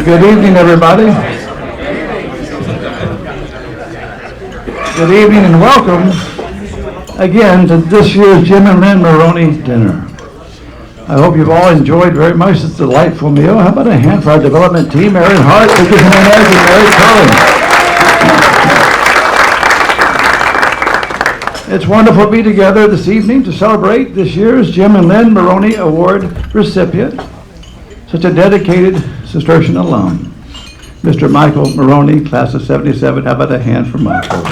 Good evening, everybody. Good evening and welcome again to this year's Jim and Lynn Moroney dinner. I hope you've all enjoyed very much this delightful meal. How about a hand for our development team, Aaron Hart, Lucas Jimenez, and Mary Cullen. It's wonderful to be together this evening to celebrate this year's Jim and Lynn Moroney Award recipient, such a dedicated Cistercian alum, Mr. Michael Moroney, class of 77. How about a hand for Michael?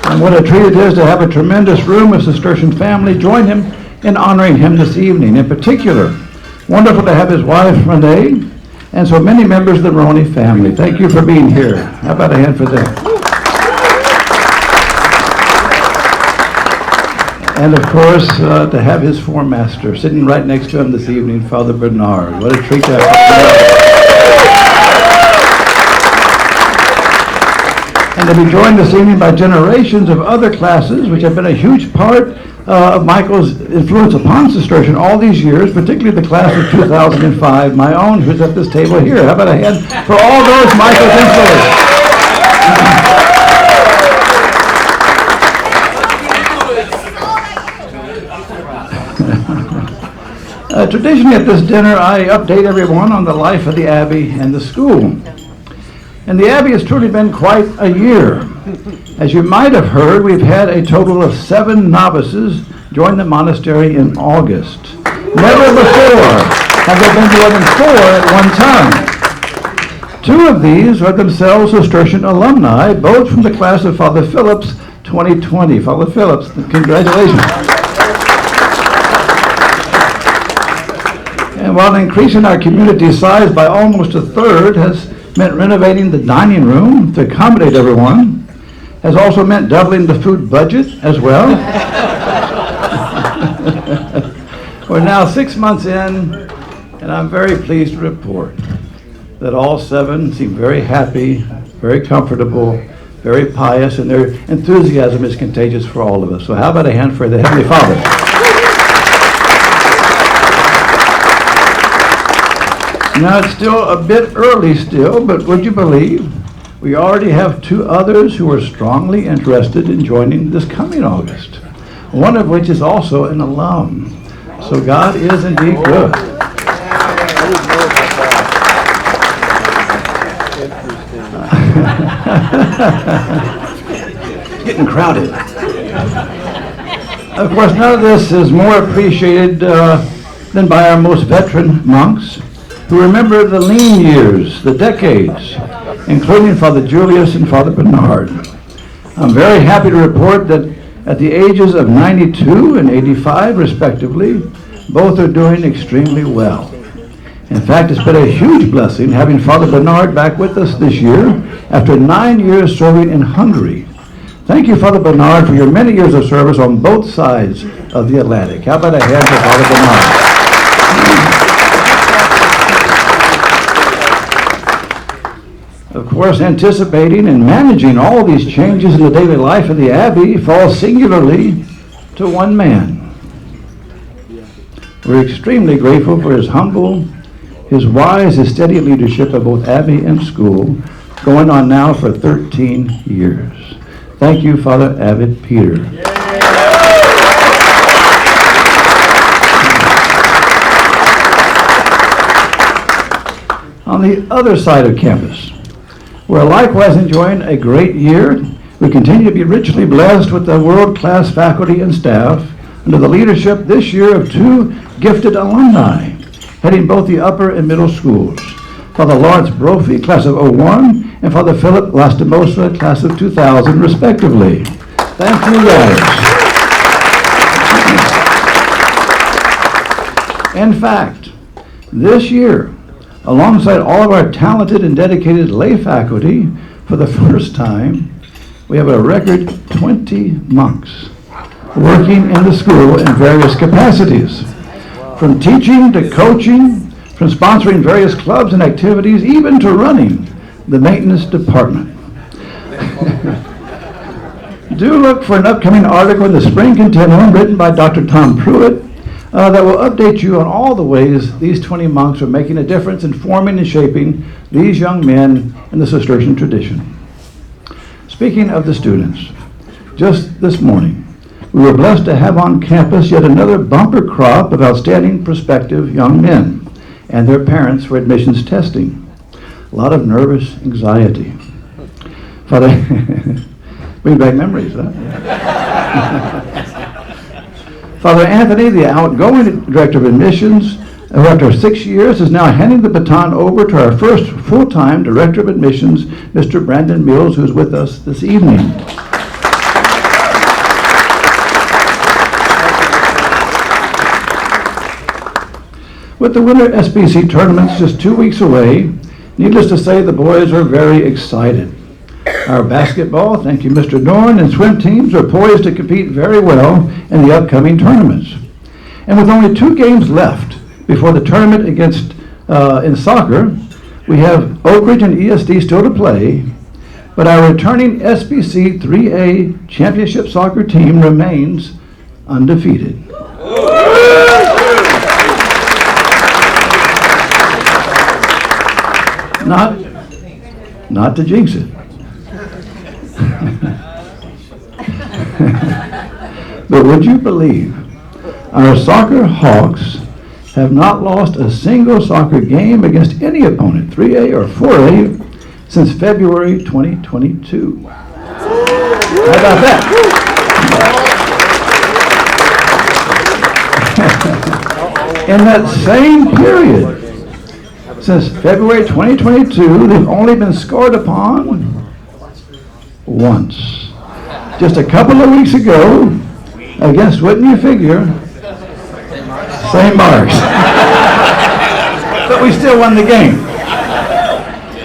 And what a treat it is to have a tremendous room of Cistercian family join him in honoring him this evening. In particular, wonderful to have his wife, Renee, and so many members of the Moroney family. Thank you for being here. How about a hand for them? And of course, to have his form master sitting right next to him this evening, Father Bernard. What a treat to have. And to be joined this evening by generations of other classes, which have been a huge part of Michael's influence upon Cistercian all these years, particularly the class of 2005, my own, who's at this table here. How about a hand for all those Michael's influence? Traditionally at this dinner, I update everyone on the life of the Abbey and the school. And the Abbey has truly been quite a year. As you might have heard, we've had a total of 7 novices join the monastery in August. Never before have there been more than 4 at one time. 2 of these are themselves Cistercian alumni, both from the class of Father Phillips 2020. Father Phillips, congratulations. And while increasing our community size by almost a third has meant renovating the dining room to accommodate everyone, has also meant doubling the food budget as well. We're now 6 months in, and I'm very pleased to report that all 7 seem very happy, very comfortable, very pious, and their enthusiasm is contagious for all of us. So how about a hand for the Heavenly Father? Now, it's still a bit early still, but would you believe we already have 2 others who are strongly interested in joining this coming August, one of which is also an alum. So God is indeed good. It's getting crowded. Of course, none of this is more appreciated than by our most veteran monks, who remember the lean years, the decades, including Father Julius and Father Bernard. I'm very happy to report that at the ages of 92 and 85, respectively, both are doing extremely well. In fact, it's been a huge blessing having Father Bernard back with us this year after 9 years serving in Hungary. Thank you, Father Bernard, for your many years of service on both sides of the Atlantic. How about a hand for Father Bernard? Of course, anticipating and managing all these changes in the daily life of the Abbey falls singularly to one man. We're extremely grateful for his humble, his wise, his steady leadership of both Abbey and school, going on now for 13 years. Thank you, Father Abbot Peter. On the other side of campus, we're likewise enjoying a great year. We continue to be richly blessed with the world-class faculty and staff under the leadership this year of 2 gifted alumni heading both the upper and middle schools. Father Lawrence Brophy, class of 01, and Father Philip Lastimosa, class of 2000, respectively. Thank you, guys. In fact, this year, alongside all of our talented and dedicated lay faculty, for the first time, we have a record 20 monks working in the school in various capacities. From teaching to coaching, from sponsoring various clubs and activities, even to running the maintenance department. Do look for an upcoming article in the Spring Continuum written by Dr. Tom Pruitt that will update you on all the ways these 20 monks are making a difference in forming and shaping these young men in the Cistercian tradition. Speaking of the students, just this morning, we were blessed to have on campus yet another bumper crop of outstanding prospective young men and their parents for admissions testing. A lot of nervous anxiety. Father, bring back memories, huh? Father Anthony, the outgoing director of admissions, who after 6 years is now handing the baton over to our first full-time director of admissions, Mr. Brandon Mills, who's with us this evening. With the winter SBC tournaments just 2 weeks away, needless to say, the boys are very excited. Our basketball, thank you Mr. Dorn, and swim teams are poised to compete very well in the upcoming tournaments. And with only 2 games left before the tournament against in soccer, we have Oak Ridge and ESD still to play, but our returning SBC 3A championship soccer team remains undefeated. Not to jinx it. But would you believe our soccer Hawks have not lost a single soccer game against any opponent, 3A or 4A, since February 2022. How about that? In that same period, since February 2022, they've only been scored upon once. Just a couple of weeks ago, against, wouldn't you figure, St. Mark's. But we still won the game.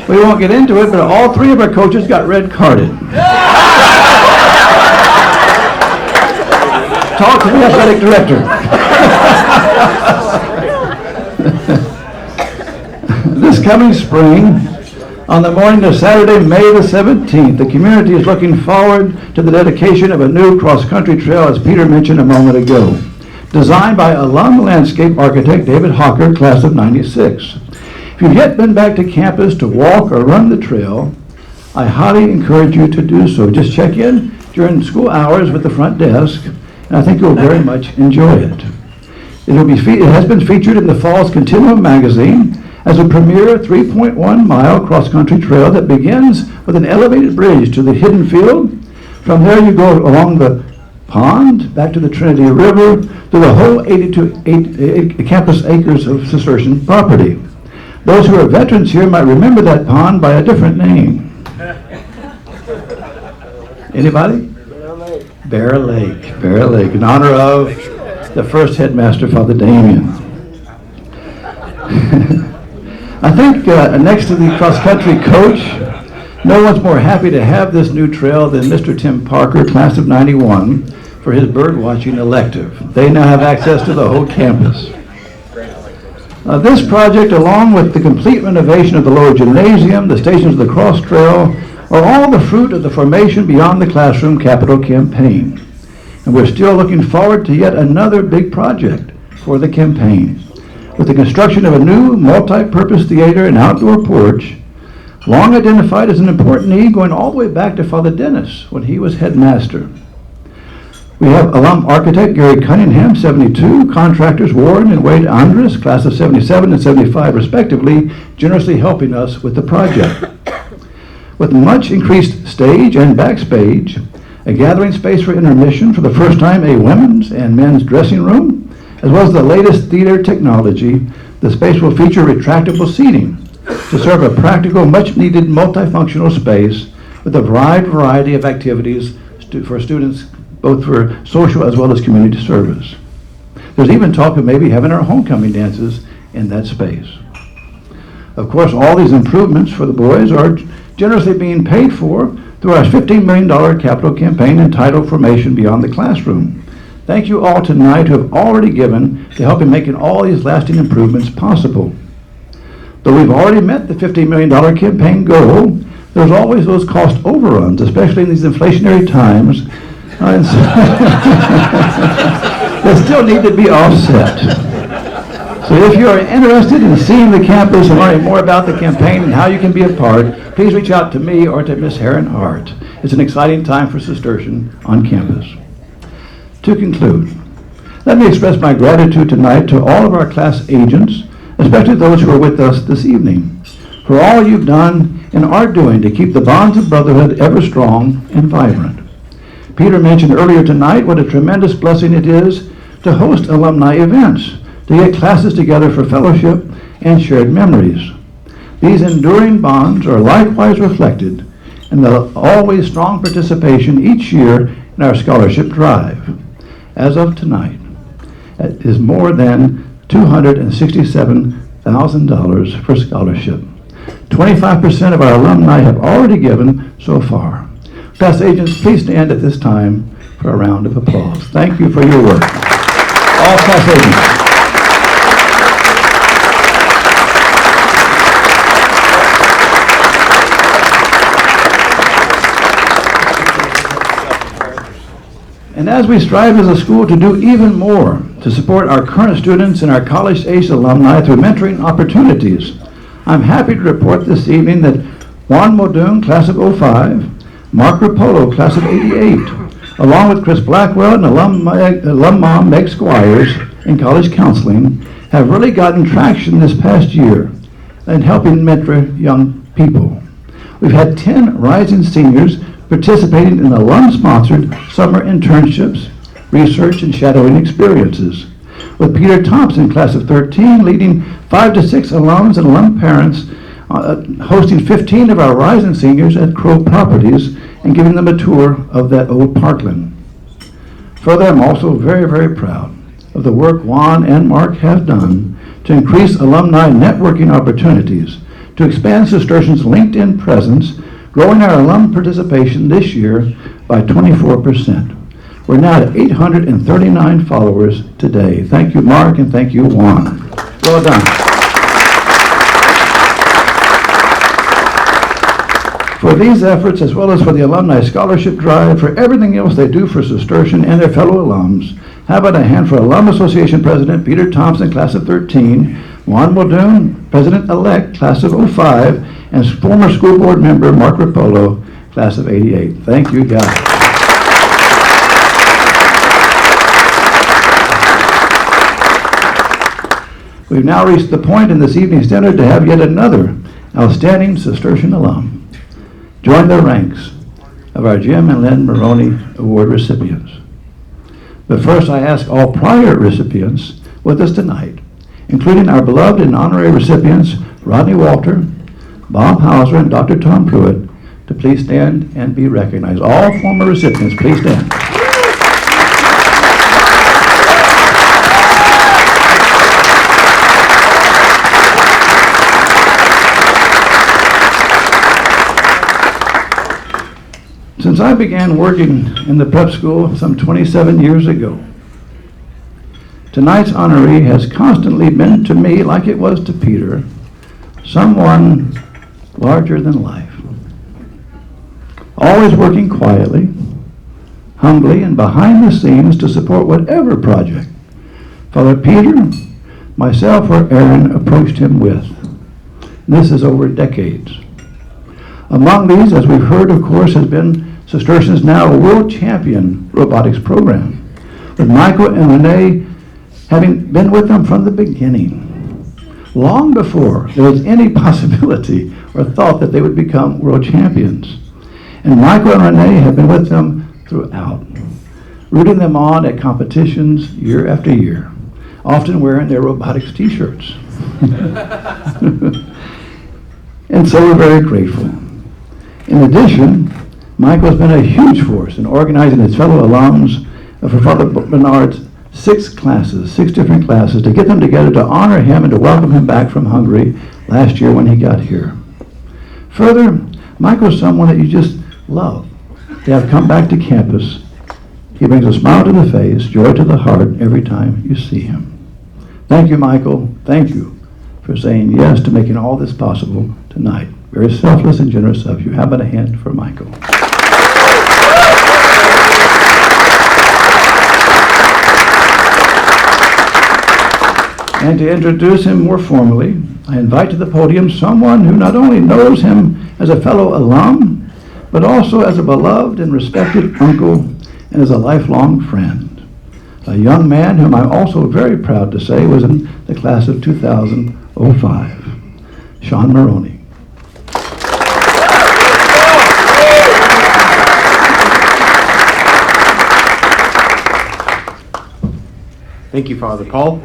We won't get into it, but all 3 of our coaches got red carded. Talk to the athletic director. This coming spring, on the morning of Saturday, May the 17th, the community is looking forward to the dedication of a new cross-country trail, as Peter mentioned a moment ago, designed by alum landscape architect David Hawker, class of '96. If you've yet been back to campus to walk or run the trail, I highly encourage you to do so. Just check in during school hours with the front desk, and I think you'll very much enjoy it. It has been featured in the fall's Continuum magazine as a premier 3.1-mile cross-country trail that begins with an elevated bridge to the hidden field. From there you go along the pond, back to the Trinity River, to the whole 82 campus acres of Cistercian property. Those who are veterans here might remember that pond by a different name. Anybody? Bear Lake. Bear Lake, in honor of the first headmaster, Father Damien. I think next to the cross-country coach, no one's more happy to have this new trail than Mr. Tim Parker, class of '91, for his bird-watching elective. They now have access to the whole campus. This project, along with the complete renovation of the lower gymnasium, the stations of the cross trail, are all the fruit of the Formation Beyond the Classroom capital campaign. And we're still looking forward to yet another big project for the campaign, with the construction of a new multi-purpose theater and outdoor porch, long identified as an important need going all the way back to Father Dennis when he was headmaster. We have alum architect Gary Cunningham, 72, contractors Warren and Wade Andres, class of '77 and '75 respectively, generously helping us with the project. With much increased stage and backstage, a gathering space for intermission, for the first time a women's and men's dressing room, as well as the latest theater technology, the space will feature retractable seating to serve a practical, much-needed multifunctional space with a wide variety of activities for students, both for social as well as community service. There's even talk of maybe having our homecoming dances in that space. Of course, all these improvements for the boys are generously being paid for through our $15 million capital campaign entitled Formation Beyond the Classroom. Thank you all tonight who have already given to help in making all these lasting improvements possible. Though we've already met the $15 million campaign goal, there's always those cost overruns, especially in these inflationary times. that still need to be offset. So if you are interested in seeing the campus and learning more about the campaign and how you can be a part, please reach out to me or to Miss Heron Hart. It's an exciting time for Cistercian on campus. To conclude, let me express my gratitude tonight to all of our class agents, especially those who are with us this evening, for all you've done and are doing to keep the bonds of brotherhood ever strong and vibrant. Peter mentioned earlier tonight what a tremendous blessing it is to host alumni events, to get classes together for fellowship and shared memories. These enduring bonds are likewise reflected in the always strong participation each year in our scholarship drive. As of tonight, it is more than $267,000 for scholarship. 25% of our alumni have already given so far. Class agents, please stand at this time for a round of applause. Thank you for your work. All class agents. And as we strive as a school to do even more to support our current students and our college-age alumni through mentoring opportunities, I'm happy to report this evening that Juan Muldoon, class of 05, Mark Rapolo, class of 88, along with Chris Blackwell and alum mom Meg Squires in college counseling, have really gotten traction this past year in helping mentor young people. We've had 10 rising seniors participating in alum-sponsored summer internships, research, and shadowing experiences, with Peter Thompson, class of 13, leading 5 to 6 alums and alum parents, hosting 15 of our rising seniors at Crow Properties and giving them a tour of that old parkland. Further, I'm also very, very proud of the work Juan and Mark have done to increase alumni networking opportunities, to expand Cistercian's LinkedIn presence, growing our alum participation this year by 24%. We're now at 839 followers today. Thank you, Mark, and thank you, Juan. Well done. For these efforts, as well as for the Alumni Scholarship Drive, for everything else they do for Cistercian and their fellow alums, how about a hand for Alum Association President Peter Thompson, class of 13, Juan Muldoon, President-elect, class of 05, and former school board member Mark Rapolo, class of 88. Thank you, guys. We've now reached the point in this evening's dinner to have yet another outstanding Cistercian alum join the ranks of our Jim and Lynn Moroney Award recipients. But first, I ask all prior recipients with us tonight, including our beloved and honorary recipients, Rodney Walter, Bob Hauser, and Dr. Tom Pruitt, to please stand and be recognized. All former recipients, please stand. Since I began working in the prep school some 27 years ago, tonight's honoree has constantly been to me, like it was to Peter, someone larger than life. Always working quietly, humbly, and behind the scenes to support whatever project Father Peter, myself, or Aaron approached him with. This is over decades. Among these, as we've heard, of course, has been Cistercian's now world champion robotics program, with Michael and Renee having been with them from the beginning, long before there was any possibility or thought that they would become world champions. And Michael and Renee have been with them throughout, rooting them on at competitions year after year, often wearing their robotics t-shirts. And so we're very grateful. In addition, Michael's been a huge force in organizing his fellow alums for Father Bernard's 6 different classes, to get them together to honor him and to welcome him back from Hungary last year when he got here. Further, Michael's someone that you just love to have come back to campus. He brings a smile to the face, joy to the heart every time you see him. Thank you, Michael. Thank you for saying yes to making all this possible tonight. Very selfless and generous of you. How about a hand for Michael? And to introduce him more formally, I invite to the podium someone who not only knows him as a fellow alum, but also as a beloved and respected uncle and as a lifelong friend. A young man whom I'm also very proud to say was in the class of 2005, Sean Moroney. Thank you, Father Paul,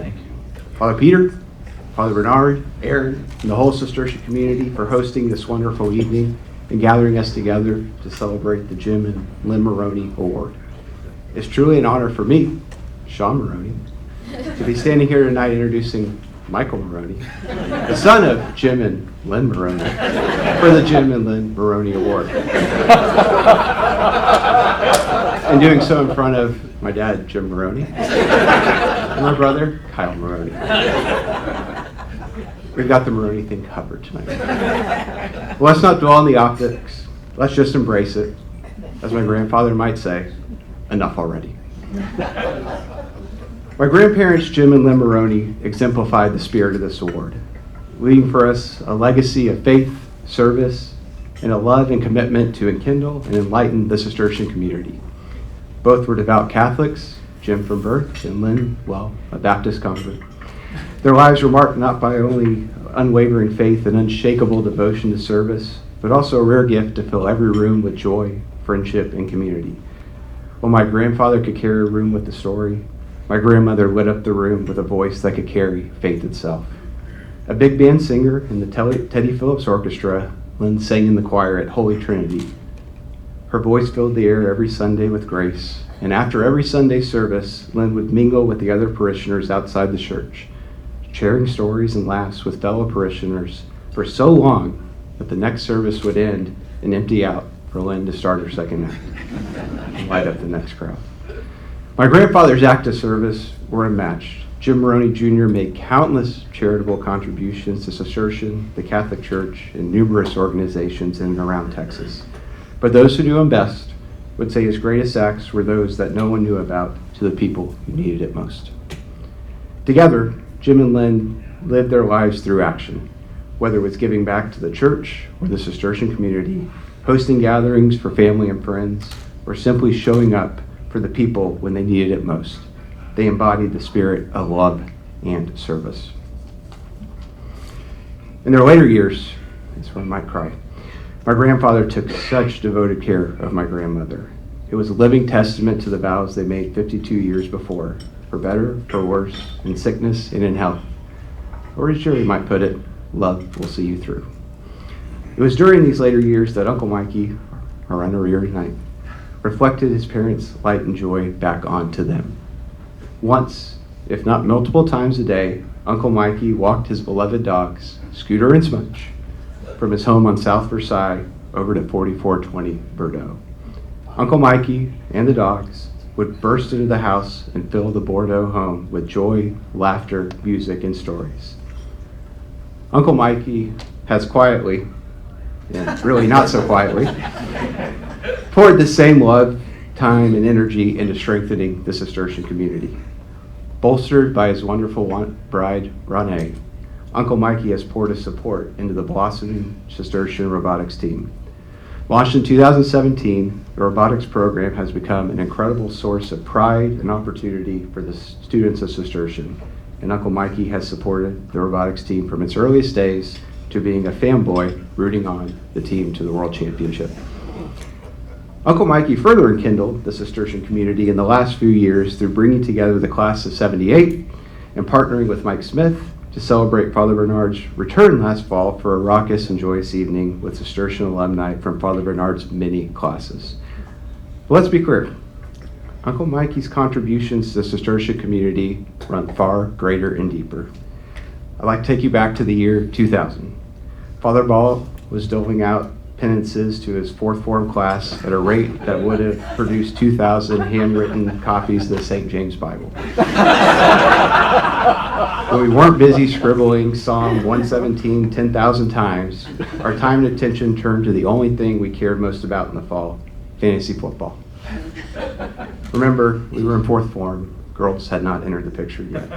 Father Peter, Father Bernard, Aaron, and the whole Cistercian community for hosting this wonderful evening and gathering us together to celebrate the Jim and Lynn Moroney Award. It's truly an honor for me, Sean Moroney, to be standing here tonight introducing Michael Moroney, the son of Jim and Lynn Moroney, for the Jim and Lynn Moroney Award. And doing so in front of my dad, Jim Moroney, and my brother, Kyle Moroney. We've got the Moroney thing covered tonight. Well, let's not dwell on the optics. Let's just embrace it. As my grandfather might say, enough already. My grandparents, Jim and Lynn Moroney, exemplified the spirit of this award, leaving for us a legacy of faith, service, and a love and commitment to enkindle and enlighten the Cistercian community. Both were devout Catholics, Jim from birth, and Lynn, well, a Baptist convert. Their lives were marked not by only unwavering faith and unshakable devotion to service, but also a rare gift to fill every room with joy, friendship, and community. While my grandfather could carry a room with a story, my grandmother lit up the room with a voice that could carry faith itself. A big band singer in the Teddy Phillips Orchestra, Lynn sang in the choir at Holy Trinity. Her voice filled the air every Sunday with grace, and after every Sunday service, Lynn would mingle with the other parishioners outside the church, sharing stories and laughs with fellow parishioners for so long that the next service would end and empty out for Lynn to start her second act and light up the next crowd. My grandfather's act of service were unmatched. Jim Moroney Jr. made countless charitable contributions to Cistercian, the Catholic Church, and numerous organizations in and around Texas. But those who knew him best would say his greatest acts were those that no one knew about to the people who needed it most. Together, Jim and Lynn lived their lives through action, whether it was giving back to the church or the Cistercian community, hosting gatherings for family and friends, or simply showing up for the people when they needed it most. They embodied the spirit of love and service. In their later years, that's where I might cry, my grandfather took such devoted care of my grandmother. It was a living testament to the vows they made 52 years before, for better, for worse, in sickness and in health. Or as Jerry might put it, love will see you through. It was during these later years that Uncle Mikey, our honoree tonight, reflected his parents' light and joy back onto them. Once, if not multiple times a day, Uncle Mikey walked his beloved dogs, Scooter and Smudge, from his home on South Versailles over to 4420 Bordeaux. Uncle Mikey and the dogs would burst into the house and fill the Bordeaux home with joy, laughter, music, and stories. Uncle Mikey has quietly, and really not so quietly, poured the same love, time, and energy into strengthening the Cistercian community. Bolstered by his wonderful bride, Renee, Uncle Mikey has poured his support into the blossoming Cistercian robotics team. Launched in 2017, the robotics program has become an incredible source of pride and opportunity for the students of Cistercian, and Uncle Mikey has supported the robotics team from its earliest days to being a fanboy rooting on the team to the World Championship. Uncle Mikey further enkindled the Cistercian community in the last few years through bringing together the class of '78 and partnering with Mike Smith to celebrate Father Bernard's return last fall for a raucous and joyous evening with Cistercian alumni from Father Bernard's many classes. But let's be clear, Uncle Mikey's contributions to the Cistercian community run far greater and deeper. I'd like to take you back to the year 2000. Father Ball was doling out penances to his fourth form class at a rate that would have produced 2,000 handwritten copies of the St. James Bible. When we weren't busy scribbling Psalm 117 10,000 times, our time and attention turned to the only thing we cared most about in the fall, fantasy football. Remember, we were in fourth form, Girls had not entered the picture yet.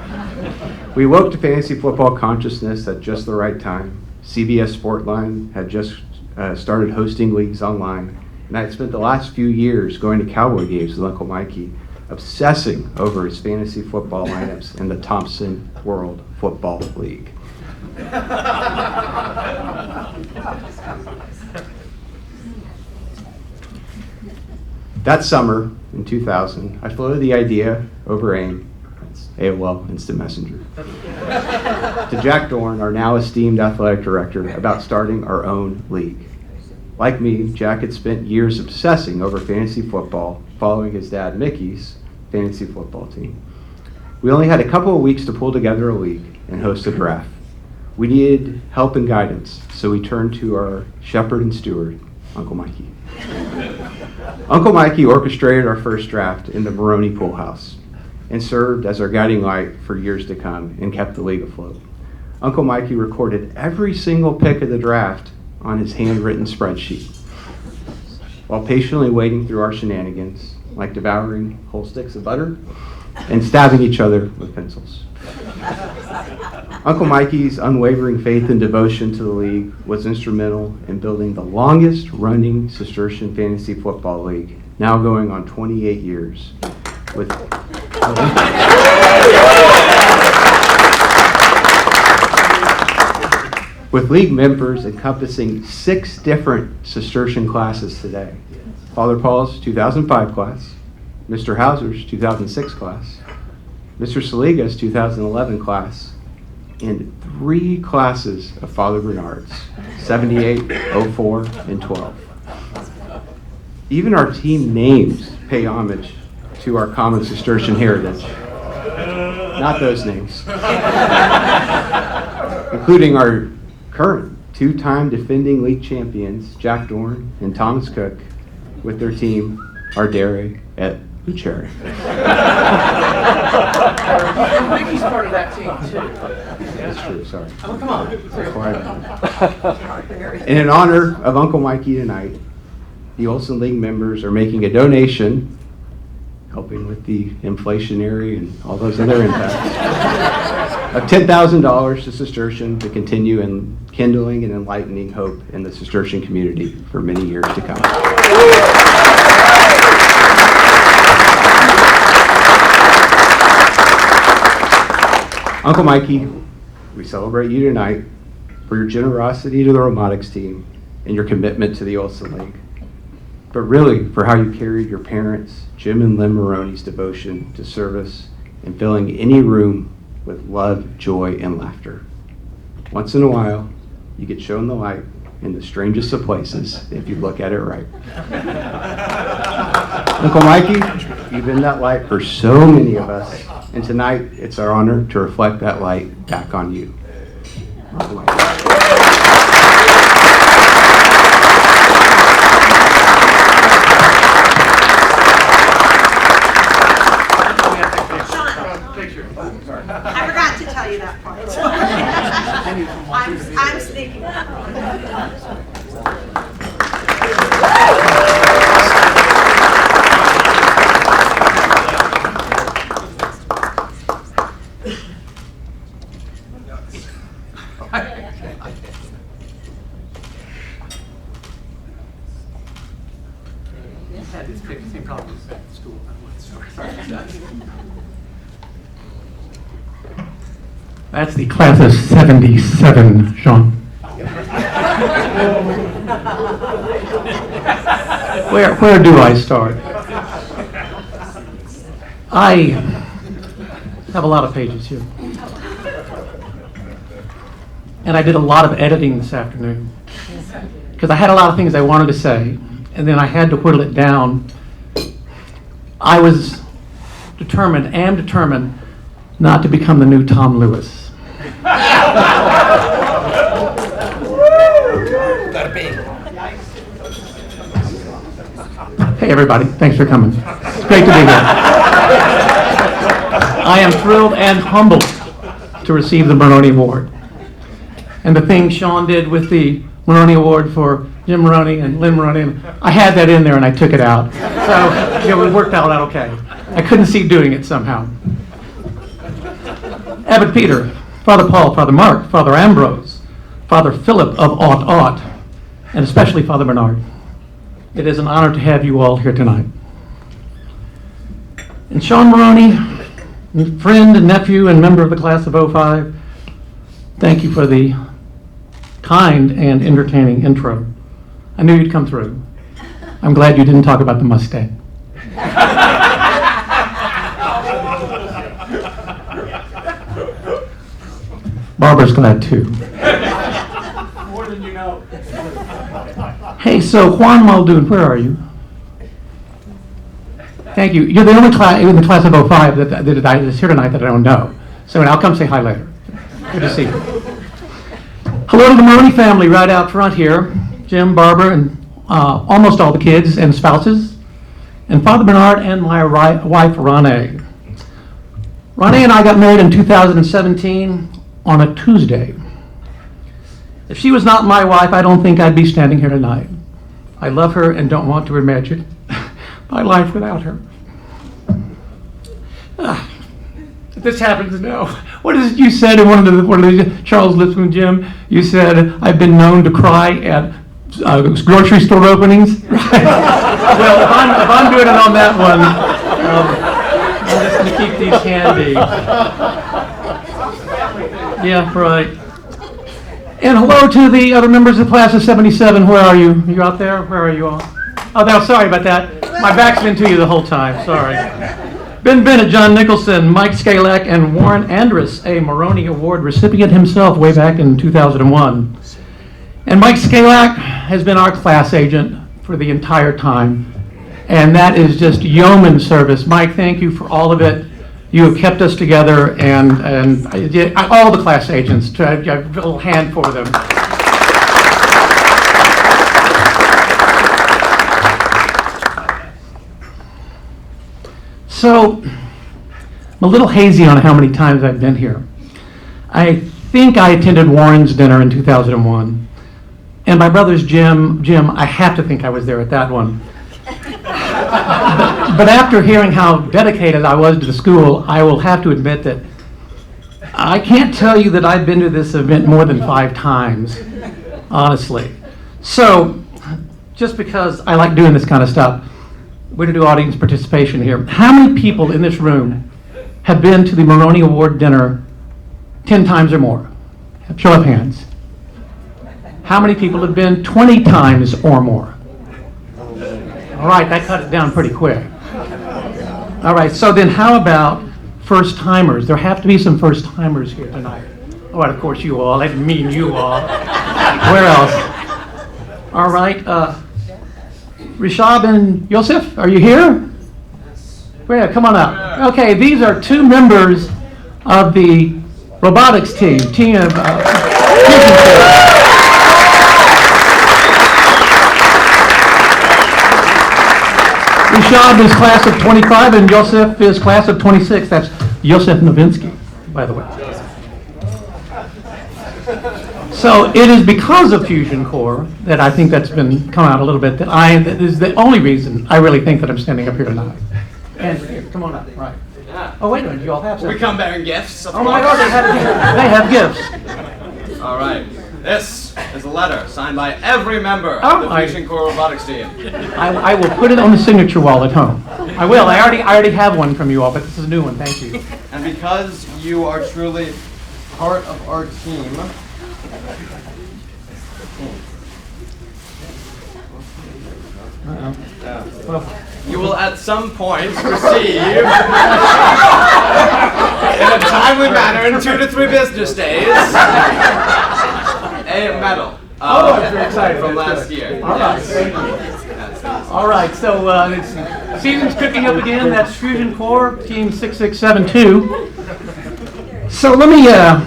We woke to fantasy football consciousness at just the right time. CBS Sportline had just started hosting leagues online, and I had spent the last few years going to Cowboy games with Uncle Mikey, obsessing over his fantasy football lineups in the Thompson World Football League. That summer in 2000, I floated the idea over AIM, that's AOL Instant Messenger, to Jack Dorn, our now esteemed athletic director, about starting our own league. Like me, Jack had spent years obsessing over fantasy football, following his dad Mickey's fantasy football team. We only had a couple of weeks to pull together a league and host a draft. We needed help and guidance, so we turned to our shepherd and steward, Uncle Mikey. Uncle Mikey orchestrated our first draft in the Moroney pool house and served as our guiding light for years to come and kept the league afloat. Uncle Mikey recorded every single pick of the draft on his handwritten spreadsheet while patiently wading through our shenanigans, like devouring whole sticks of butter and stabbing each other with pencils. Uncle Mikey's unwavering faith and devotion to the league was instrumental in building the longest running Cistercian fantasy football league, now going on 28 years, with league members encompassing 6 different Cistercian classes today. Father Paul's 2005 class, Mr. Hauser's 2006 class, Mr. Saliga's 2011 class, and 3 classes of Father Bernard's, 78, 04, and 12. Even our team names pay homage to our common Cistercian heritage. Not those names. Including our current 2-time defending league champions, Jack Dorn and Thomas Cook, with their team, Ardere et Lucere. Mickey's part of that team, too. That's true, sorry. Oh, come on. And in honor of Uncle Mikey tonight, the Olson League members are making a donation, helping with the inflationary and all those other impacts, of $10,000 to Cistercian to continue in kindling and enlightening hope in the Cistercian community for many years to come. Uncle Mikey, we celebrate you tonight for your generosity to the robotics team and your commitment to the Olson League, but really for how you carried your parents, Jim and Lynn Moroney's devotion to service and filling any room with love, joy, and laughter. Once in a while, you get shown the light in the strangest of places if you look at it right. Uncle Mikey, you've been that light for so many of us, and tonight it's our honor to reflect that light back on you. Uncle Mikey. I forgot to tell you that part. I'm sneaking. Had this same problem at school. Sorry. That's the class of 77, Sean. Where do I start? I have a lot of pages here. And I did a lot of editing this afternoon because I had a lot of things I wanted to say, and then I had to whittle it down. I was am determined not to become the new Tom Lewis. Hey everybody, thanks for coming. It's great to be here. I am thrilled and humbled to receive the Moroney Award. And the thing Sean did with the Moroney Award for Jim Moroney and Lynn Moroney, I had that in there and I took it out. So it worked out okay. I couldn't see doing it somehow. Abbot Peter, Father Paul, Father Mark, Father Ambrose, Father Philip of Ought, and especially Father Bernard. It is an honor to have you all here tonight. And Sean Moroney, friend and nephew and member of the class of '05, thank you for the kind and entertaining intro. I knew you'd come through. I'm glad you didn't talk about the Mustang. Barbara's glad too. More than you know. Hey, so Juan Muldoon, where are you? Thank you. You're the only class in the class of '05 that is here tonight that I don't know. So I'll come say hi later. Good to see you. Hello to the Moroney family right out front here. Jim, Barbara, and almost all the kids and spouses. And Father Bernard and my wife, Ronnie. Ronnie and I got married in 2017 on a Tuesday. If she was not my wife, I don't think I'd be standing here tonight. I love her and don't want to imagine my life without her. If this happens, no. What is it you said in one of the Charles Lipscomb, Jim? You said, I've been known to cry at grocery store openings. Well, if I'm doing it on that one, I'm just going to keep these handy. Yeah, right. And hello to the other members of the class of '77. Where are you? You out there? Where are you all? Oh, no, sorry about that. My back's been to you the whole time. Sorry. Ben Bennett, John Nicholson, Mike Skalak, and Warren Andrus, a Moroney Award recipient himself way back in 2001. And Mike Skalak has been our class agent for the entire time. And that is just yeoman service. Mike, thank you for all of it. You have kept us together, and all the class agents, a little hand for them. So, I'm a little hazy on how many times I've been here. I think I attended Warren's dinner in 2001. And my brother's Jim, I have to think I was there at that one. But after hearing how dedicated I was to the school, I will have to admit that I can't tell you that I've been to this event more than 5 times, honestly. So, just because I like doing this kind of stuff, we're going to do audience participation here. How many people in this room have been to the Moroney Award dinner 10 times or more? Show of hands. How many people have been 20 times or more? All right, that cut it down pretty quick. All right, so then how about first-timers? There have to be some first-timers here tonight. Oh, and of course you all. I didn't mean you all. Where else? All right, Rishab and Yosef, are you here? Where? Come on up. Okay, these are 2 members of the robotics team of Rishab is class of 25 and Yosef is class of 26. That's Yosef Novinsky, by the way. So it is because of Fusion Core that I think that's been come out a little bit that is the only reason I really think that I'm standing up here tonight. And here, come on up. Right. Oh, wait a minute. You all have something. We come bearing gifts. Oh my God, they have gifts. All right. This is a letter signed by every member Oh, of the Fusion Core robotics team. I will put it on the signature wall at home. I will. I already have one from you all, but this is a new one. Thank you. And because you are truly part of our team, you will at some point receive, in a timely manner, in 2 to 3 business days, a medal. I'm very excited. From last year. All right. Yes. All right. So it's season's cooking up again. That's Fusion Core, Team 6672. So let me, y'all.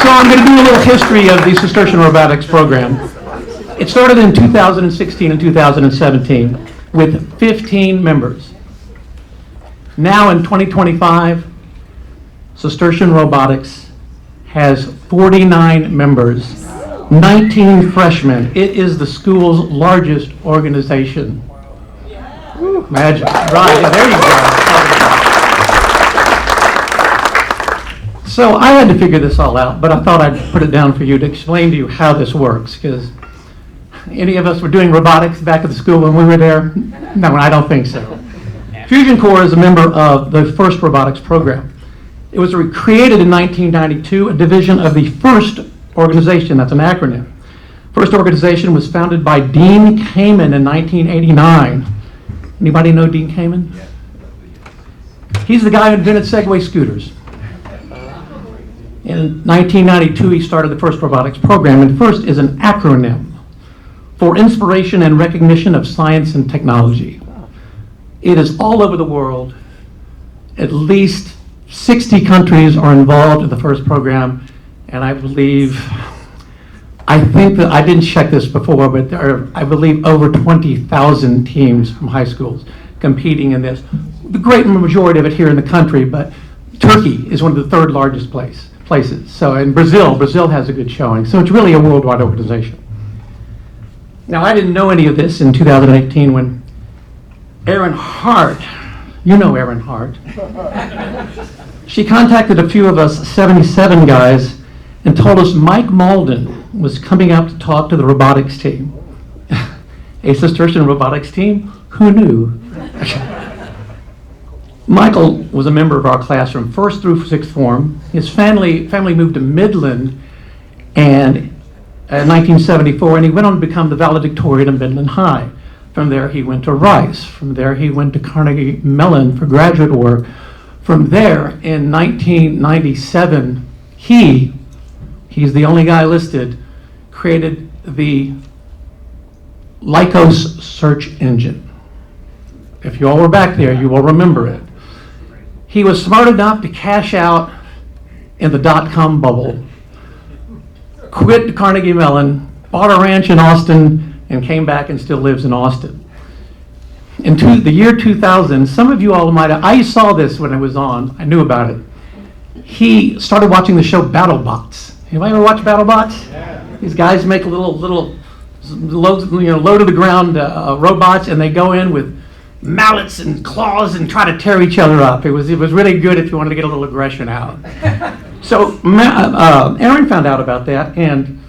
So I'm going to do a little history of the Cistercian robotics program. It started in 2016 and 2017 with 15 members. Now in 2025, Cistercian robotics has 49 members 19 freshmen. It is the school's largest organization. Imagine. Right, yeah, there you go. So I had to figure this all out, but I thought I'd put it down for you to explain to you how this works, because any of us were doing robotics back at the school when we were there? No, I don't think so. Fusion Core is a member of the first robotics program. It was created in 1992, a division of the FIRST organization, that's an acronym. FIRST organization was founded by Dean Kamen in 1989. Anybody know Dean Kamen? He's the guy who invented Segway scooters. In 1992, he started the FIRST robotics program, and FIRST is an acronym for Inspiration and Recognition of Science and Technology. It is all over the world. At least 60 countries are involved in the FIRST program, and I think that, I didn't check this before, but there are, I believe, over 20,000 teams from high schools competing in this. The great majority of it here in the country, but Turkey is one of the third largest places. So, and Brazil has a good showing. So it's really a worldwide organization. Now, I didn't know any of this in 2018 when Erin Hart, you know Erin Hart, she contacted a few of us 77 guys and told us Mike Malden was coming out to talk to the robotics team. A Cistercian robotics team? Who knew? Michael was a member of our class from 1st through 6th form. His family moved to Midland in 1974, and he went on to become the valedictorian of Midland High. From there, he went to Rice. From there, he went to Carnegie Mellon for graduate work. From there, in 1997, he's the only guy listed, created the Lycos search engine. If you all were back there, you will remember it. He was smart enough to cash out in the dot-com bubble, quit Carnegie Mellon, bought a ranch in Austin, and came back and still lives in Austin. In the year 2000, some of you all might have, I saw this when it was on, I knew about it. He started watching the show BattleBots. Anybody ever watch BattleBots? Yeah. These guys make little low to the ground robots, and they go in with mallets and claws and try to tear each other up. It was really good if you wanted to get a little aggression out. So Erin found out about that, and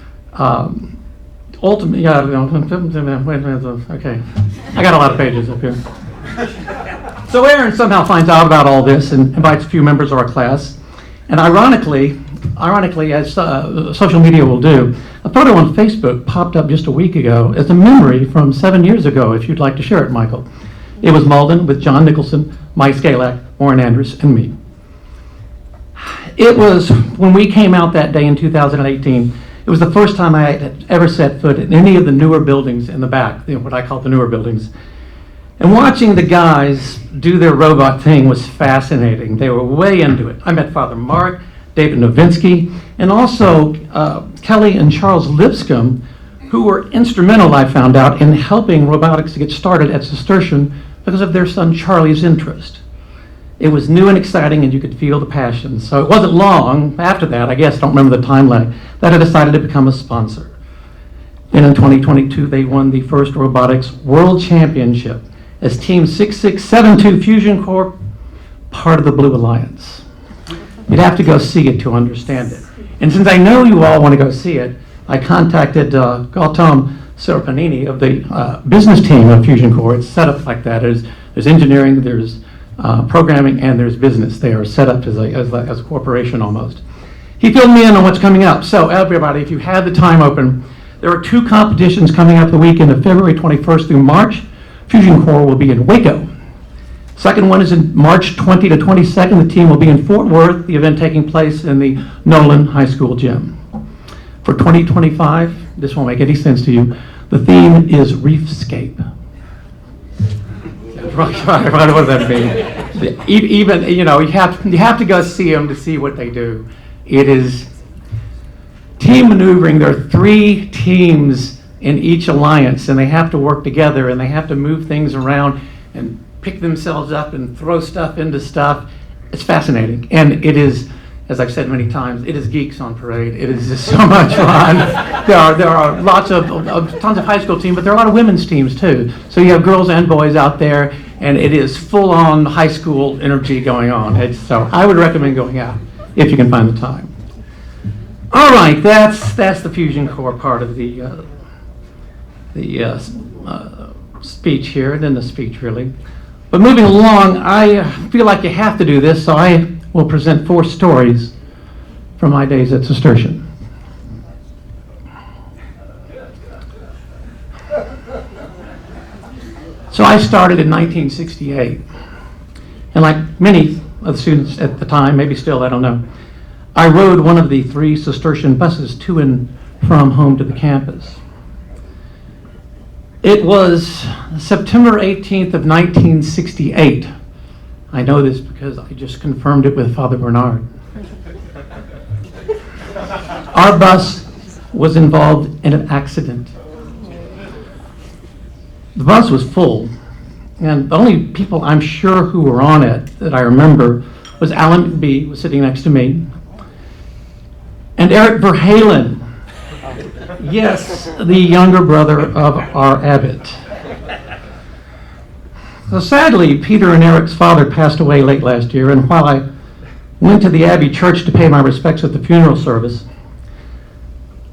ultimately, okay, I got a lot of pages up here. So Erin somehow finds out about all this and invites a few members of our class. And ironically, as social media will do, a photo on Facebook popped up just a week ago as a memory from 7 years ago, if you'd like to share it, Michael. It was Malden with John Nicholson, Mike Skalak, Warren Andrews, and me. It was when we came out that day in 2018, it was the first time I had ever set foot in any of the newer buildings in the back, what I call the newer buildings. And watching the guys do their robot thing was fascinating. They were way into it. I met Father Mark, David Novinsky, and also Kelly and Charles Lipscomb, who were instrumental, I found out, in helping robotics to get started at Cistercian because of their son Charlie's interest. It was new and exciting, and you could feel the passion. So it wasn't long after that, I guess, I don't remember the time lag, that I decided to become a sponsor. And in 2022, they won the first Robotics World Championship as Team 6672 Fusion Corp, part of the Blue Alliance. You'd have to go see it to understand it. And since I know you all want to go see it, I contacted Gautam Serapanini of the business team of Fusion Core. It's set up like that. There's engineering, there's programming, and there's business. They are set up as a corporation almost. He filled me in on what's coming up. So everybody, if you had the time open, there are 2 competitions coming up the weekend of February 21st through March. Fusion Core will be in Waco. Second one is in March 20 to 22nd. The team will be in Fort Worth, the event taking place in the Nolan High School gym. For 2025, this won't make any sense to you, the theme is Reefscape. What does that mean? Even, you have to go see them to see what they do. It is team maneuvering. There are 3 teams in each alliance, and they have to work together, and they have to move things around and pick themselves up and throw stuff into stuff. It's fascinating, and it is as I've said many times, it is geeks on parade. It is just so much fun. There are lots of tons of high school teams, but there are a lot of women's teams too. So you have girls and boys out there, and it is full-on high school energy going on. So I would recommend going out if you can find the time. All right, that's the Fusion Corps part of the speech here, and then the speech really. But moving along, I feel like you have to do this, so I will present 4 stories from my days at Cistercian. So I started in 1968, and like many of the students at the time, maybe still, I don't know, I rode one of the 3 Cistercian buses to and from home to the campus. It was September 18th of 1968. I know this because I just confirmed it with Father Bernard. Our bus was involved in an accident. The bus was full, and the only people I'm sure who were on it that I remember was Alan B., was sitting next to me, and Eric Verhalen, yes, the younger brother of our abbot. So sadly, Peter and Eric's father passed away late last year, and while I went to the Abbey Church to pay my respects at the funeral service,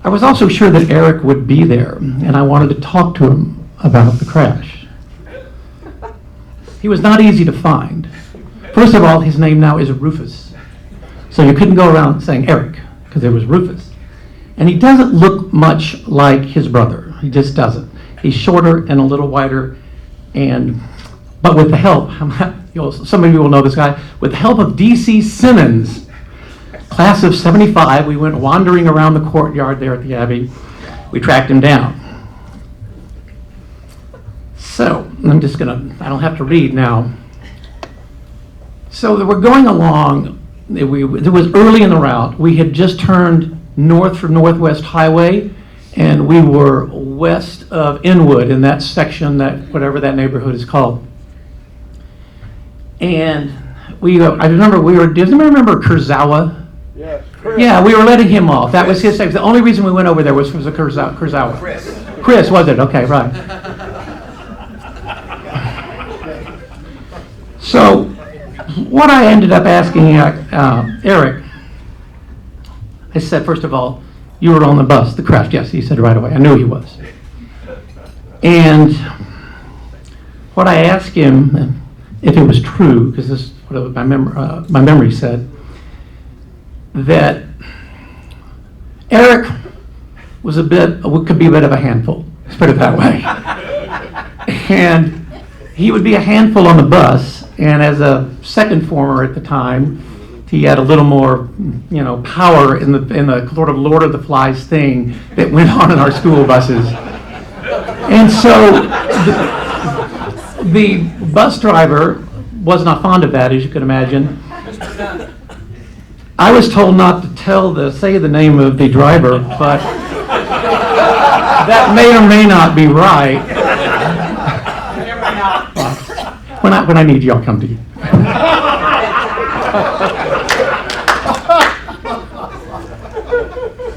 I was also sure that Eric would be there, and I wanted to talk to him about the crash. He was not easy to find. First of all, his name now is Rufus, so you couldn't go around saying Eric, because it was Rufus. And he doesn't look much like his brother. He just doesn't. He's shorter and a little wider, but with the help, some of you will know this guy, with the help of D.C. Simmons, class of 75, we went wandering around the courtyard there at the Abbey. We tracked him down. So, I don't have to read now. So we're going along, it was early in the route. We had just turned north from Northwest Highway, and we were west of Inwood in that section, whatever that neighborhood is called. And I remember does anybody remember Kurzawa? Yes. Yeah, we were letting him off. That was his name. The only reason we went over there was a Kurzawa. Chris, was it? Okay, right. So, what I ended up asking Eric, I said, first of all, you were on the bus, the crash. Yes, he said right away. I knew he was. And what I asked him, if it was true, because this is what my memory said, that Eric could be a bit of a handful, let's put it that way. And he would be a handful on the bus, and as a second former at the time, he had a little more, power in the sort of Lord of the Flies thing that went on in our school buses. And so the bus driver was not fond of that, as you can imagine. I was told not to say the name of the driver, but that may or may not be right. When I need you, I'll come to you.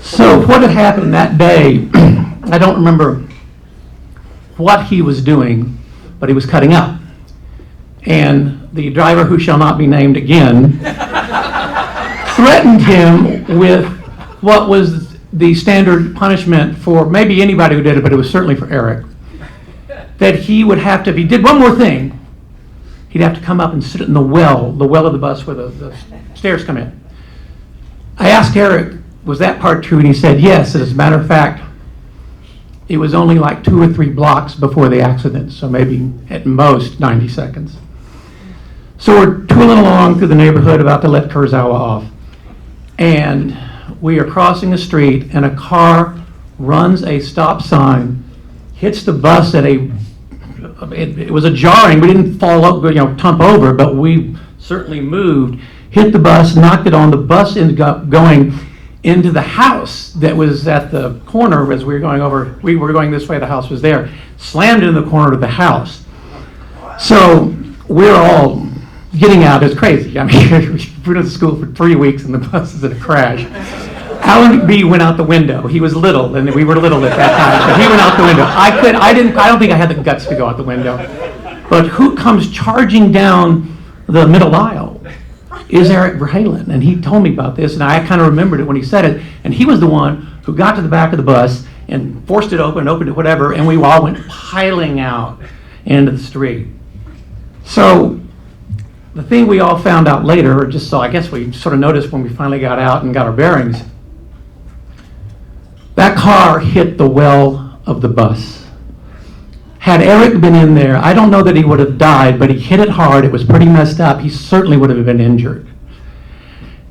So what had happened that day, I don't remember what he was doing, but he was cutting up. And the driver, who shall not be named again, threatened him with what was the standard punishment for maybe anybody who did it, but it was certainly for Eric, that he would have to, if he did one more thing, he'd have to come up and sit in the well of the bus where the stairs come in. I asked Eric, was that part true? And he said, yes. As a matter of fact, it was only like 2 or 3 blocks before the accident, so maybe at most 90 seconds. So we're tooling along through the neighborhood about to let Kurzawa off. And we are crossing the street, and a car runs a stop sign, hits the bus at it was a jarring, we didn't fall up, tump over, but we certainly moved, hit the bus, knocked it on. The bus ended up going into the house that was at the corner as we were going over. We were going this way, the house was there. Slammed into the corner of the house. So we're all getting out is crazy. I mean, we've been at school for 3 weeks and the bus is in a crash. Alan McBee went out the window. He was little, and we were little at that time, but he went out the window. I don't think I had the guts to go out the window. But who comes charging down the middle aisle is Eric Verhalen, and he told me about this, and I kind of remembered it when he said it, and he was the one who got to the back of the bus and forced it open, opened it, whatever, and we all went piling out into the street. So the thing we all found out later, or just so I guess we sort of noticed when we finally got out and got our bearings, that car hit the well of the bus. Had Eric been in there, I don't know that he would have died, but he hit it hard. It was pretty messed up. He certainly would have been injured.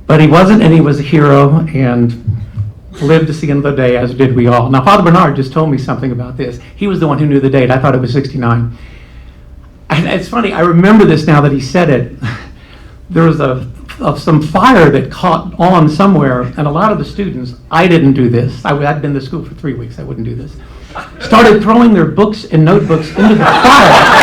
But he wasn't, and he was a hero, and lived to see another day, as did we all. Now, Father Bernard just told me something about this. He was the one who knew the date. I thought it was 69. And it's funny, I remember this now that he said it. There was some fire that caught on somewhere, and a lot of the students, I didn't do this. I'd been to school for 3 weeks. I wouldn't do this. Started throwing their books and notebooks into the fire.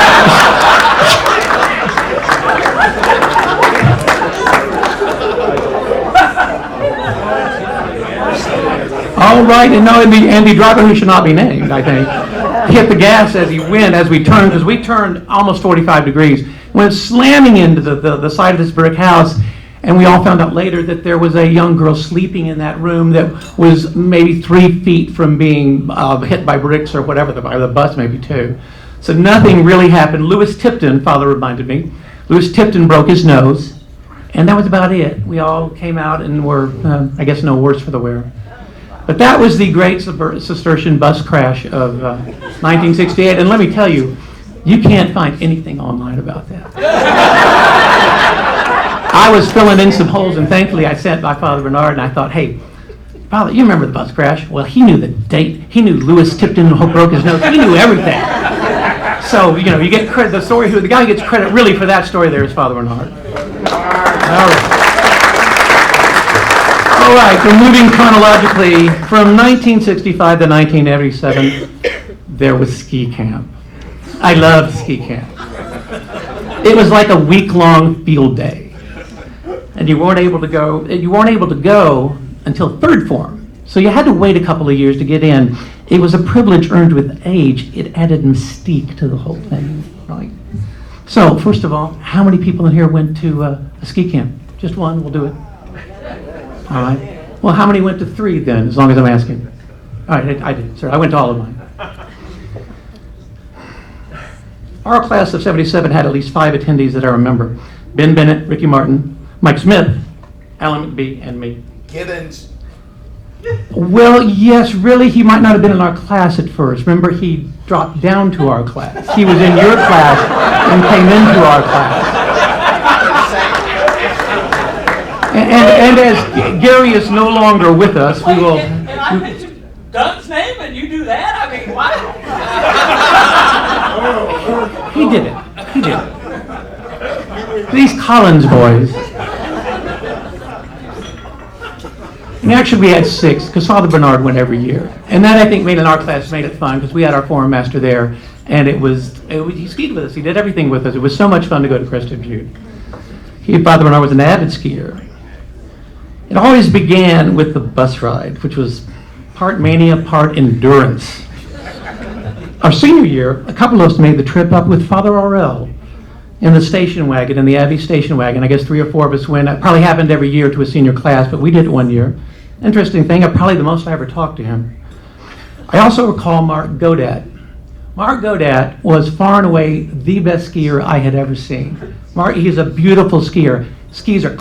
All right, and the driver who should not be named, I think, hit the gas as we turned, because we turned almost 45 degrees, went slamming into the side of this brick house, and we all found out later that there was a young girl sleeping in that room that was maybe 3 feet from being hit by bricks or whatever, by the bus maybe too. So nothing really happened. Lewis Tipton, Father reminded me, Lewis Tipton broke his nose, and that was about it. We all came out and were, I guess, no worse for the wear. But that was the great Cistercian bus crash of 1968. And let me tell you, you can't find anything online about that. I was filling in some holes, and thankfully I sat by Father Bernard, and I thought, hey, Father, you remember the bus crash? Well, he knew the date. He knew Lewis Tipton broke his nose. He knew everything. So, you get credit. The guy who gets credit really for that story there is Father Bernard. All right, so moving chronologically, from 1965 to 1987, there was ski camp. I loved ski camp. It was like a week-long field day. And you weren't able to go until third form. So you had to wait a couple of years to get in. It was a privilege earned with age. It added mystique to the whole thing, right? So, first of all, how many people in here went to a ski camp? Just one, we'll do it. All right. Well, how many went to 3 then, as long as I'm asking? All right, I did, sir. I went to all of mine. Our class of 77 had at least 5 attendees that I remember. Ben Bennett, Ricky Martin, Mike Smith, Alan McBee, and me. Gibbons. Well, yes, really, he might not have been in our class at first. Remember, he dropped down to our class. He was in your class and came into our class. And as Gary is no longer with us, we will... And I mentioned Doug's name and you do that? I mean, wow. He did it. These Collins boys. And actually we had 6, because Father Bernard went every year. And that, I think, made it fun, because we had our forum master there, and he skied with us. He did everything with us. It was so much fun to go to Crested Butte. Father Bernard was an avid skier. It always began with the bus ride, which was part mania, part endurance. Our senior year, a couple of us made the trip up with Father RL in the station wagon, in the Abbey station wagon. I guess 3 or 4 of us went. It probably happened every year to a senior class, but we did it one year. Interesting thing, probably the most I ever talked to him. I also recall Mark Godat. Mark Godat was far and away the best skier I had ever seen. He's a beautiful skier. Skis are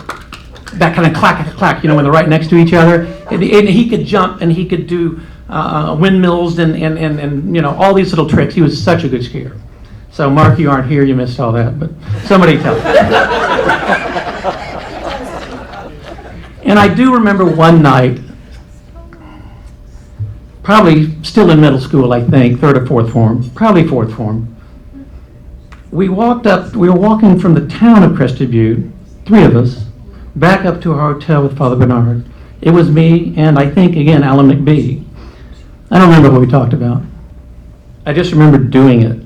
that kind of clack, when they're right next to each other. And he could jump, and he could do windmills and all these little tricks. He was such a good skier. So Mark, you aren't here, you missed all that, but somebody tell me. And I do remember one night, probably still in middle school, I think, 3rd or 4th form, probably 4th form. We were walking from the town of Crested Butte, 3 of us, back up to our hotel with Father Bernard. It was me and, I think, again, Alan McBee. I don't remember what we talked about. I just remember doing it.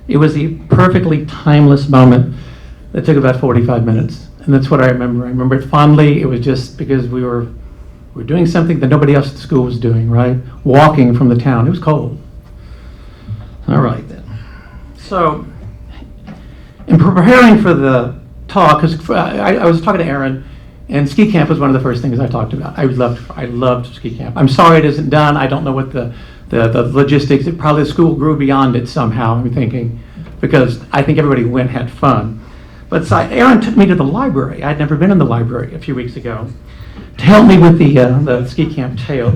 It was the perfectly timeless moment that took about 45 minutes. And that's what I remember. I remember it fondly. It was just because we were doing something that nobody else at the school was doing, right? Walking from the town. It was cold. All right, then. So, in preparing for the talk, because I was talking to Aaron, and ski camp was one of the first things I talked about. I loved ski camp. I'm sorry it isn't done. I don't know what the logistics. Probably the school grew beyond it somehow, I'm thinking, because I think everybody went, had fun. But so Aaron took me to the library. I'd never been in the library a few weeks ago to help me with the ski camp tale.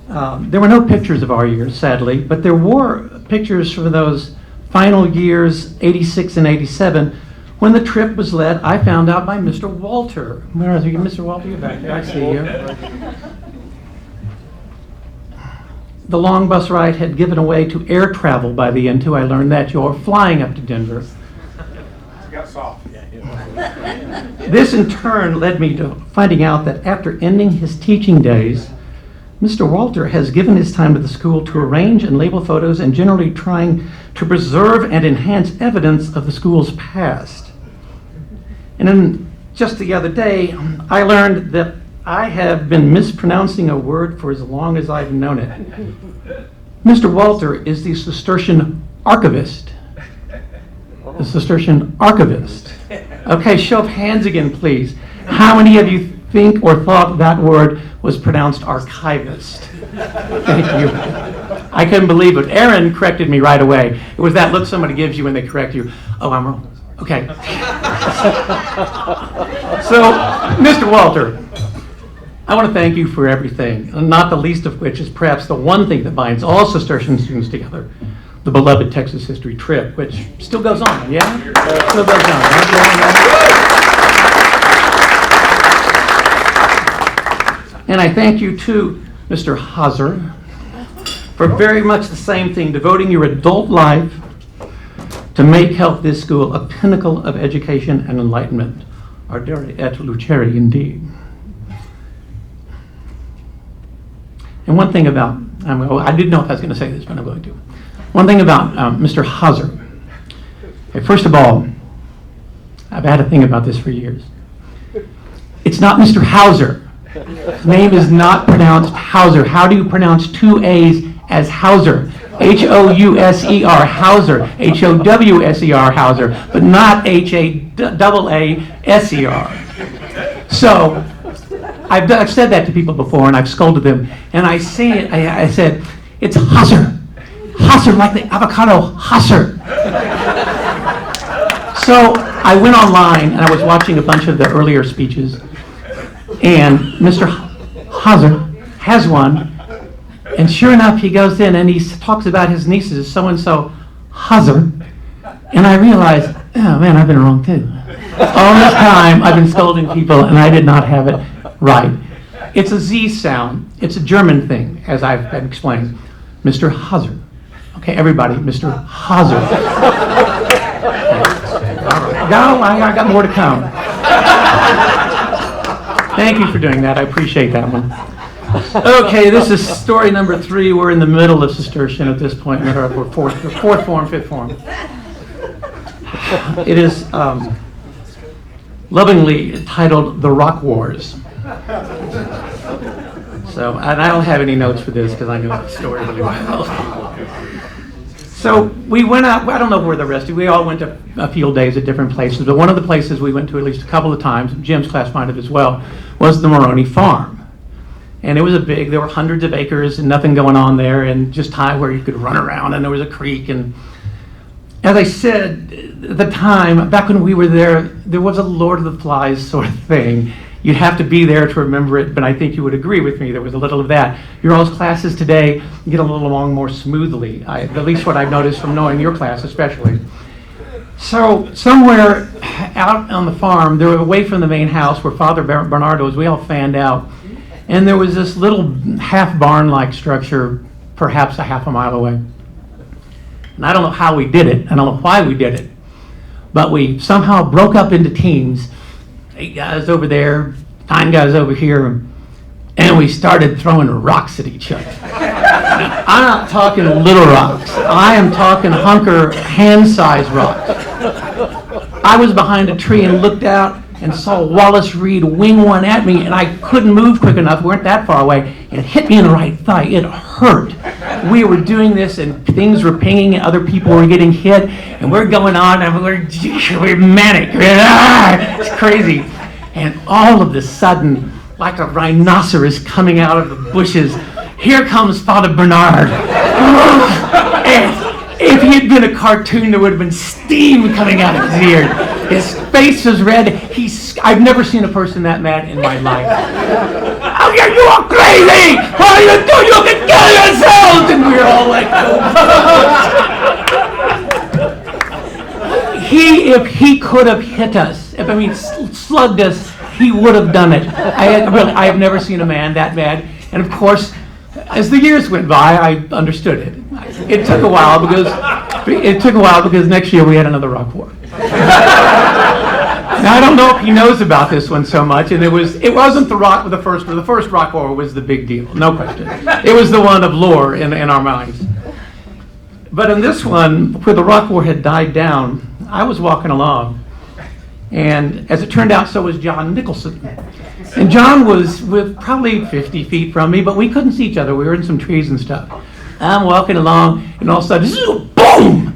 There were no pictures of our years, sadly, but there were pictures from those final years, 86 and 87, when the trip was led, I found out, by Mr. Walter. Where is he? Mr. Walter, you're back there. I see you. The long bus ride had given away to air travel by the end, too. I learned that you're flying up to Denver. Got soft. This, in turn, led me to finding out that after ending his teaching days, Mr. Walter has given his time to the school to arrange and label photos and generally trying to preserve and enhance evidence of the school's past. And then just the other day, I learned that I have been mispronouncing a word for as long as I've known it. Mr. Walter is the Cistercian archivist. The Cistercian archivist. Okay, show of hands again, please. How many of you think or thought that word was pronounced archivist? Thank you. I couldn't believe it. Aaron corrected me right away. It was that look somebody gives you when they correct you. Oh, I'm wrong. Okay. So, Mr. Walter, I want to thank you for everything, and not the least of which is perhaps the one thing that binds all Cistercian students together, the beloved Texas history trip, which still goes on, yeah? Still goes on. And I thank you too, Mr. Hauser, for very much the same thing, devoting your adult life to make Help This School a pinnacle of education and enlightenment. Ardere et lucere indeed. And one thing about, I didn't know if I was going to say this, but I'm going to. One thing about Mr. Hauser. Okay, first of all, I've had a thing about this for years. It's not Mr. Hauser. His name is not pronounced Hauser. How do you pronounce two A's as Hauser? H-O-U-S-E-R, Hauser. H-O-W-S-E-R, Hauser, but not H-A-A-A-S-E-R. So, I've said that to people before, and I've scolded them, and I said, it's Hauser. Hauser, like the avocado Hauser. So, I went online, and I was watching a bunch of the earlier speeches, and Mr. Hauser has one, and sure enough, he goes in and he talks about his nieces, so-and-so Hauser, and I realized, oh man, I've been wrong too. All this time, I've been scolding people, and I did not have it right. It's a Z sound. It's a German thing, as I've been explained. Mr. Hauser. Okay, everybody, Mr. Hauser. No, I got more to come. Thank you for doing that. I appreciate that one. Okay, this is story number 3. We're in the middle of Cistercian at this point. We're fourth form, fifth form. It is lovingly titled The Rock Wars. So, and I don't have any notes for this because I know the story really well. So we went out, I don't know where the rest of, we all went to a field days at different places, but one of the places we went to at least a couple of times, Jim's class minded as well, was the Moroney farm. And it was there were hundreds of acres and nothing going on there, and just time where you could run around, and there was a creek. And as I said, at the time, back when we were there, there was a Lord of the Flies sort of thing. You'd have to be there to remember it, but I think you would agree with me, there was a little of that. Your all's classes today get a little along more smoothly, at least what I've noticed from knowing your class especially. So somewhere out on the farm, they were away from the main house where Father Bernardo was, we all fanned out. And there was this little half barn-like structure, perhaps a half a mile away. And I don't know how we did it. I don't know why we did it. But we somehow broke up into teams. 8 guys over there, 9 guys over here. And we started throwing rocks at each other. Now, I'm not talking little rocks. I am talking hand-sized rocks. I was behind a tree and looked out and saw Wallace Reed wing one at me, and I couldn't move quick enough. We weren't that far away. It hit me in the right thigh. It hurt. We were doing this, and things were pinging, and other people were getting hit, and we're going on, and we're manic. It's crazy. And all of a sudden, like a rhinoceros coming out of the bushes, here comes Father Bernard. And if he had been a cartoon, there would have been steam coming out of his ears. His face was red. I've never seen a person that mad in my life. Oh, you are crazy! What are you doing? You can kill yourselves! And we were all like, oh. If he could have hit us, slugged us, he would have done it. I have never seen a man that mad. And of course, as the years went by, I understood it. It took a while because next year we had another rock war. Now I don't know if he knows about this one so much, and it wasn't the first one. The first rock war was the big deal, no question. It was the one of lore in our minds. But in this one, where the rock war had died down, I was walking along, and as it turned out, so was John Nicholson. And John was probably 50 feet from me, but we couldn't see each other. We were in some trees and stuff. I'm walking along, and all of a sudden, boom!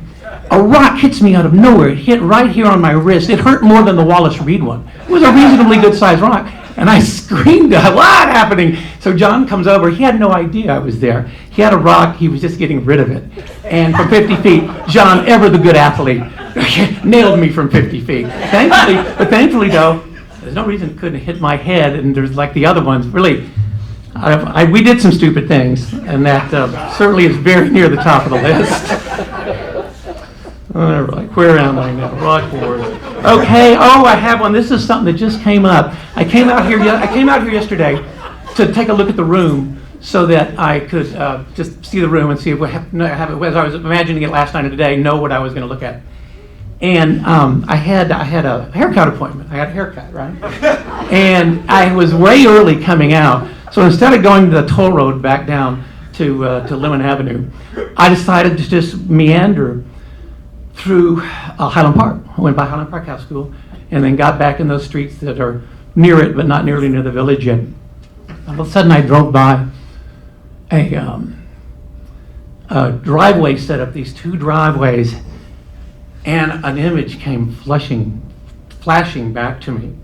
A rock hits me out of nowhere. It hit right here on my wrist. It hurt more than the Wallace Reed one. It was a reasonably good-sized rock. And I screamed, what happening? So John comes over. He had no idea I was there. He had a rock. He was just getting rid of it. And from 50 feet, John, ever the good athlete, nailed me from 50 feet. Thankfully, though, there's no reason it couldn't hit my head. And there's like the other ones. Really, we did some stupid things. And that certainly is very near the top of the list. All right, where am I now? Rock wars. Okay. Oh, I have one. This is something that just came up. I came out here yesterday to take a look at the room so that I could just see the room and see if as I was imagining it last night and today, know what I was going to look at. And I had a haircut appointment. I had a haircut, right? And I was way early coming out, so instead of going to the toll road back down to Lemon Avenue, I decided to just meander through Highland Park. I went by Highland Park House School and then got back in those streets that are near it but not nearly near the village yet. All of a sudden I drove by a driveway set up, these two driveways, and an image came flashing back to me.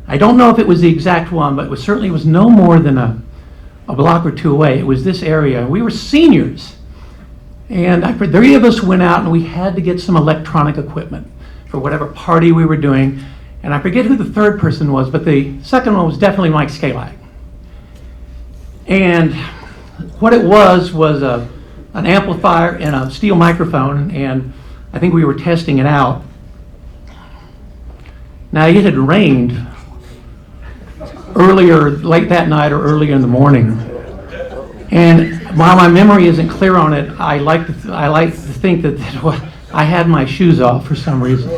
I don't know if it was the exact one, but it certainly was no more than a block or two away. It was this area. We were seniors. And the three of us went out and we had to get some electronic equipment for whatever party we were doing. And I forget who the third person was, but the second one was definitely Mike Skalak. And what it was an amplifier and a steel microphone, and I think we were testing it out. Now it had rained late that night or earlier in the morning. And while my memory isn't clear on it, I like to think that I had my shoes off for some reason.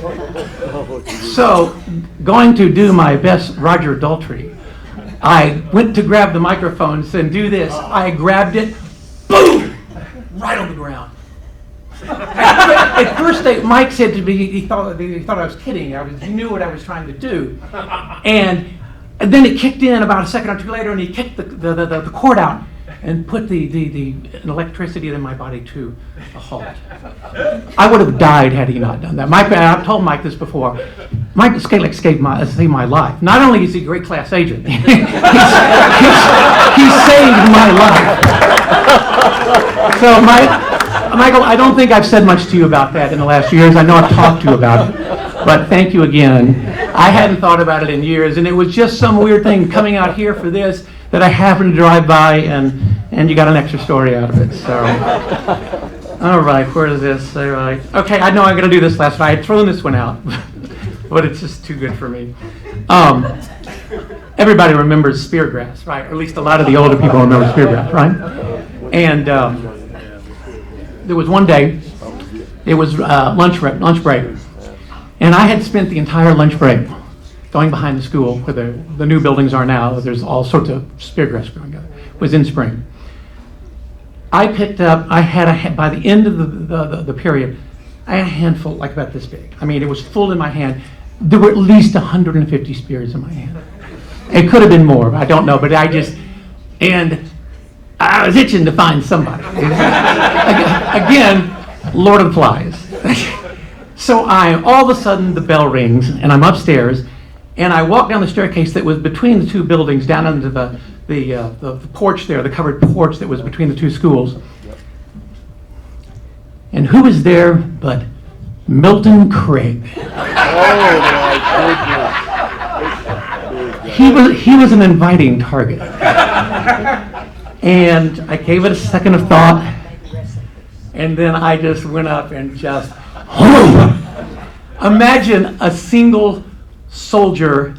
So, going to do my best Roger Daltrey, I went to grab the microphone and do this. I grabbed it, boom, right on the ground. At first, Mike said to me, he thought I was kidding. He knew what I was trying to do, and then it kicked in about a second or two later, and he kicked the cord out and put the electricity in my body to a halt. I would have died had he not done that. I've told Mike this before. Mike Skalak saved my life. Not only is he a great class agent, he saved my life. So, Michael, I don't think I've said much to you about that in the last few years. I know I've talked to you about it, but thank you again. I hadn't thought about it in years, and it was just some weird thing coming out here for this that I happened to drive by, and you got an extra story out of it. So, all right, where is this? All right. Okay, I know I'm going to do this last night. I had thrown this one out, but it's just too good for me. Everybody remembers Speargrass, right? Or at least a lot of the older people remember Speargrass, right? And there was one day, it was lunch break, and I had spent the entire lunch break going behind the school where the new buildings are now. There's all sorts of speargrass growing up. It was in spring. I had by the end of the period, I had a handful like about this big. I mean, it was full in my hand. There were at least 150 spears in my hand. It could have been more, I don't know, but I was itching to find somebody. Again, Lord of the Flies. So all of a sudden the bell rings and I'm upstairs and I walk down the staircase that was between the two buildings down into the porch there, the covered porch that was between the two schools. And who was there but Milton Craig? He was an inviting target. And I gave it a second of thought, and then I just went up and just, imagine a single soldier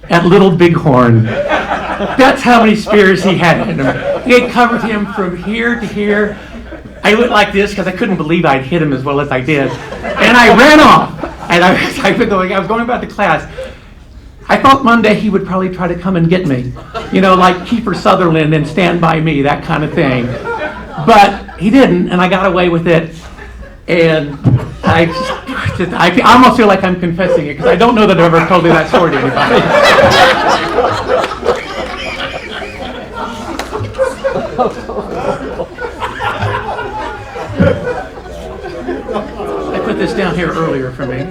at Little Bighorn. That's how many spears he had in him. It covered him from here to here. I went like this because I couldn't believe I'd hit him as well as I did. And I ran off. And I was going back to class. I thought Monday he would probably try to come and get me. You know, like Kiefer Sutherland and Stand By Me, that kind of thing. But he didn't, and I got away with it. And I almost feel like I'm confessing it because I don't know that I've ever told you that story to anybody. I put this down here earlier for me.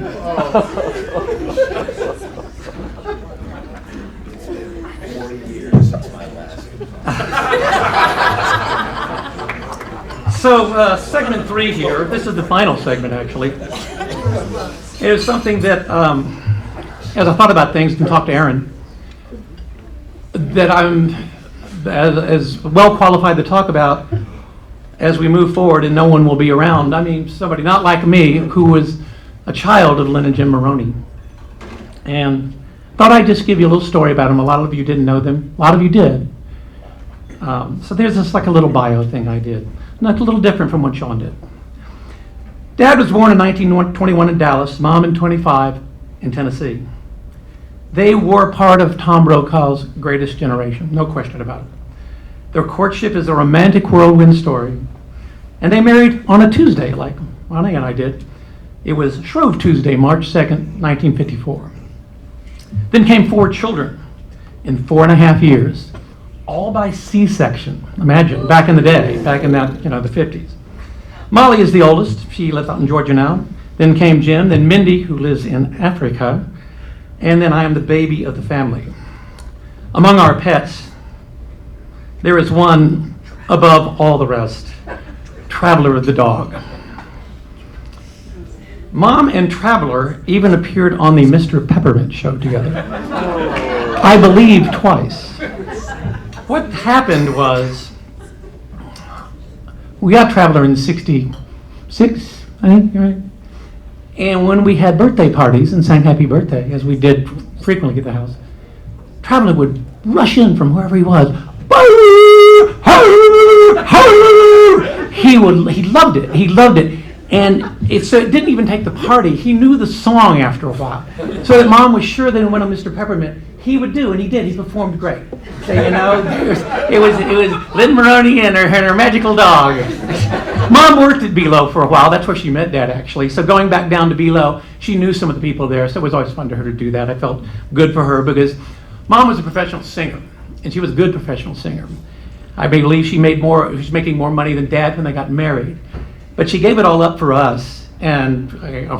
So segment 3 here, this is the final segment actually, is something that, as I thought about things and talked to Aaron, that I'm as well qualified to talk about as we move forward and no one will be around. I mean, somebody not like me who was a child of Lynn and Jim Moroney. And thought I'd just give you a little story about them. A lot of you didn't know them. A lot of you did. So there's just like a little bio thing I did. Not a little different from what Sean did. Dad was born in 1921 in Dallas, Mom in 25 in Tennessee. They were part of Tom Brokaw's greatest generation, no question about it. Their courtship is a romantic whirlwind story. And they married on a Tuesday, like Ronnie and I did. It was Shrove Tuesday, March 2nd, 1954. Then came 4 children in 4.5 years. All by C-section. Imagine, back in the day, back in that, the 50s. Molly is the oldest. She lives out in Georgia now. Then came Jim, then Mindy, who lives in Africa. And then I am the baby of the family. Among our pets, there is one above all the rest. Traveler the dog. Mom and Traveler even appeared on the Mr. Peppermint show together. I believe twice. What happened was, we got Traveler in 66, I think, right? And when we had birthday parties and sang happy birthday, as we did frequently at the house, Traveler would rush in from wherever he was. He loved it. He loved it. And so it didn't even take the party. He knew the song after a while. So that Mom was sure that when Mr. Peppermint, he would do, and he did. He performed great. So, it was Lynn Moroney and her magical dog. Mom worked at Below for a while. That's where she met Dad, actually. So going back down to Below, she knew some of the people there. So it was always fun to her to do that. I felt good for her because Mom was a professional singer, and she was a good professional singer. I believe she was making more money than Dad when they got married. But she gave it all up for us, and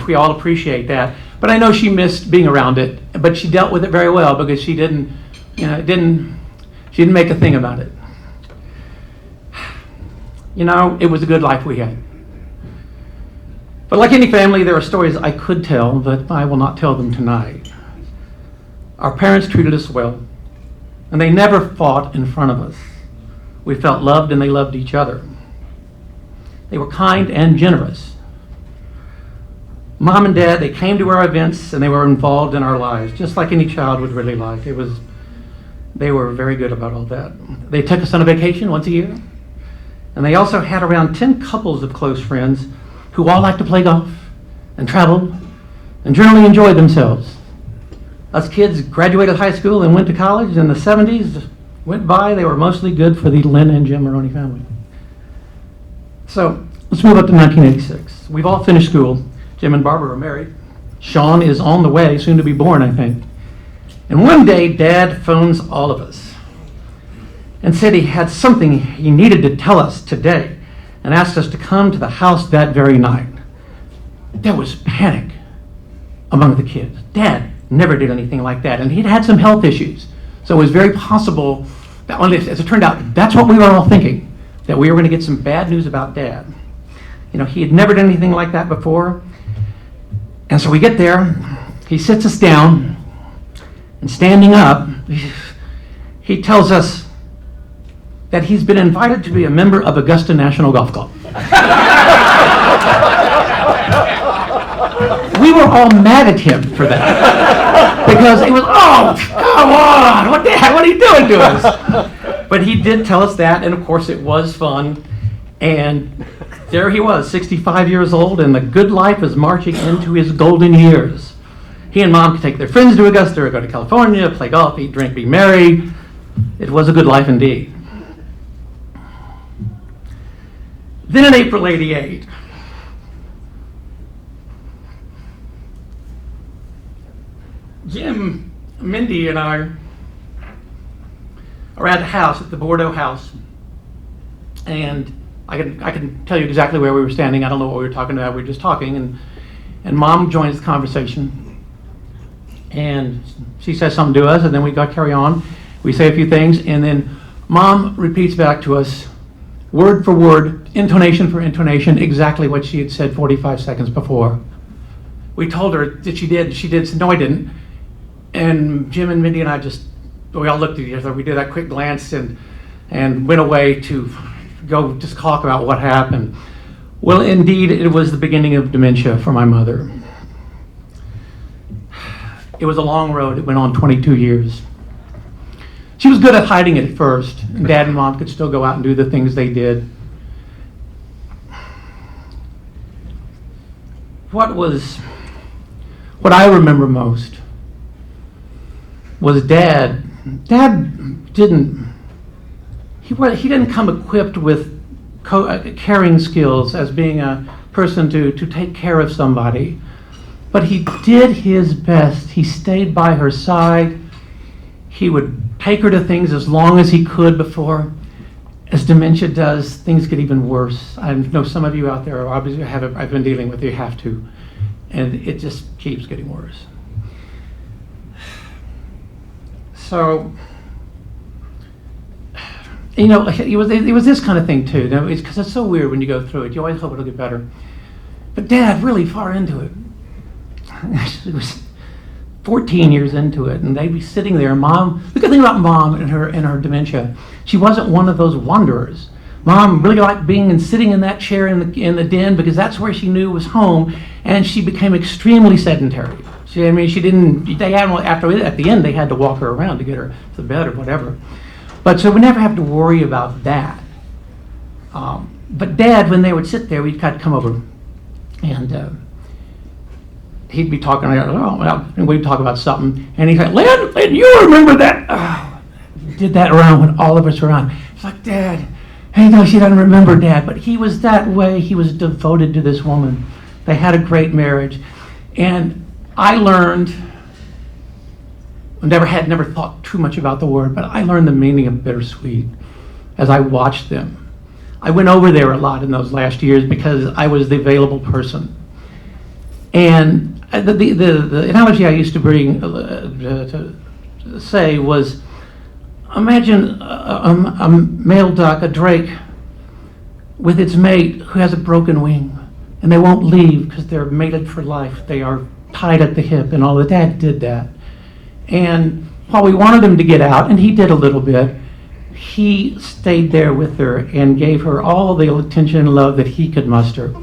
we all appreciate that. But I know she missed being around it, but she dealt with it very well because she didn't make a thing about it. It was a good life we had. But like any family, there are stories I could tell, but I will not tell them tonight. Our parents treated us well, and they never fought in front of us. We felt loved, and they loved each other. They were kind and generous. Mom and Dad, they came to our events and they were involved in our lives, just like any child would really like. They were very good about all that. They took us on a vacation once a year. And they also had around 10 couples of close friends who all liked to play golf and travel and generally enjoyed themselves. Us kids graduated high school and went to college, and the 70s went by. They were mostly good for the Lynn and Jim Moroney family. So let's move up to 1986. We've all finished school. Jim and Barbara are married. Sean is on the way, soon to be born, I think. And one day, Dad phones all of us and said he had something he needed to tell us today and asked us to come to the house that very night. There was panic among the kids. Dad never did anything like that, and he'd had some health issues. So it was very possible that, as it turned out, that's what we were all thinking, that we were going to get some bad news about Dad. You know, he had never done anything like that before. And so we get there, he sits us down, and standing up, he tells us that he's been invited to be a member of Augusta National Golf Club. We were all mad at him for that. Because it was, oh, come on, what are you doing to us? But he did tell us that, and of course it was fun. And there he was, 65 years old, and the good life was marching into his golden years. He and Mom could take their friends to Augusta or go to California, play golf, eat, drink, be merry. It was a good life indeed. Then in April '88, Jim, Mindy, and I are at the house, at the Bordeaux house, and I can tell you exactly where we were standing. I don't know what we were talking about. We were just talking, and Mom joins the conversation, and she says something to us, and then we carry on. We say a few things, and then Mom repeats back to us, word for word, intonation for intonation, exactly what she had said 45 seconds before. We told her that she did. She did. Said, no, I didn't. And Jim and Mindy and I we all looked at each other. We did that quick glance and went away to go just talk about what happened. Well, indeed, it was the beginning of dementia for my mother. It was a long road. It went on 22 years. She was good at hiding it at first. Dad and Mom could still go out and do the things they did. What I remember most was Dad. Dad didn't come equipped with caring skills as being a person to take care of somebody. But he did his best. He stayed by her side. He would take her to things as long as he could before, as dementia does, things get even worse. I know some of you out there obviously I've been dealing with, you have to, and it just keeps getting worse. So, you know, it was this kind of thing too, because it's so weird when you go through it. You always hope it'll get better. But Dad, really far into it. It was 14 years into it, and they'd be sitting there. Mom, the good thing about Mom and her dementia, she wasn't one of those wanderers. Mom really liked being and sitting in that chair in the den because that's where she knew was home, and she became extremely sedentary. At the end, they had to walk her around to get her to bed or whatever. But so we never have to worry about that. But Dad, when they would sit there, we'd kind of come over, and he'd be talking, and we'd talk about something, and he'd say, Lynn, you remember that? Oh, did that around when all of us were on. It's like, Dad, hey, no, she doesn't remember Dad, but he was that way. He was devoted to this woman. They had a great marriage. And I learned, never thought too much about the word, but I learned the meaning of bittersweet as I watched them. I went over there a lot in those last years because I was the available person. And the analogy I used to bring to say was, imagine a male duck, a drake, with its mate who has a broken wing, and they won't leave because they're mated for life. They are tied at the hip, and all that. Dad did that. And while we wanted him to get out, and he did a little bit, he stayed there with her and gave her all the attention and love that he could muster.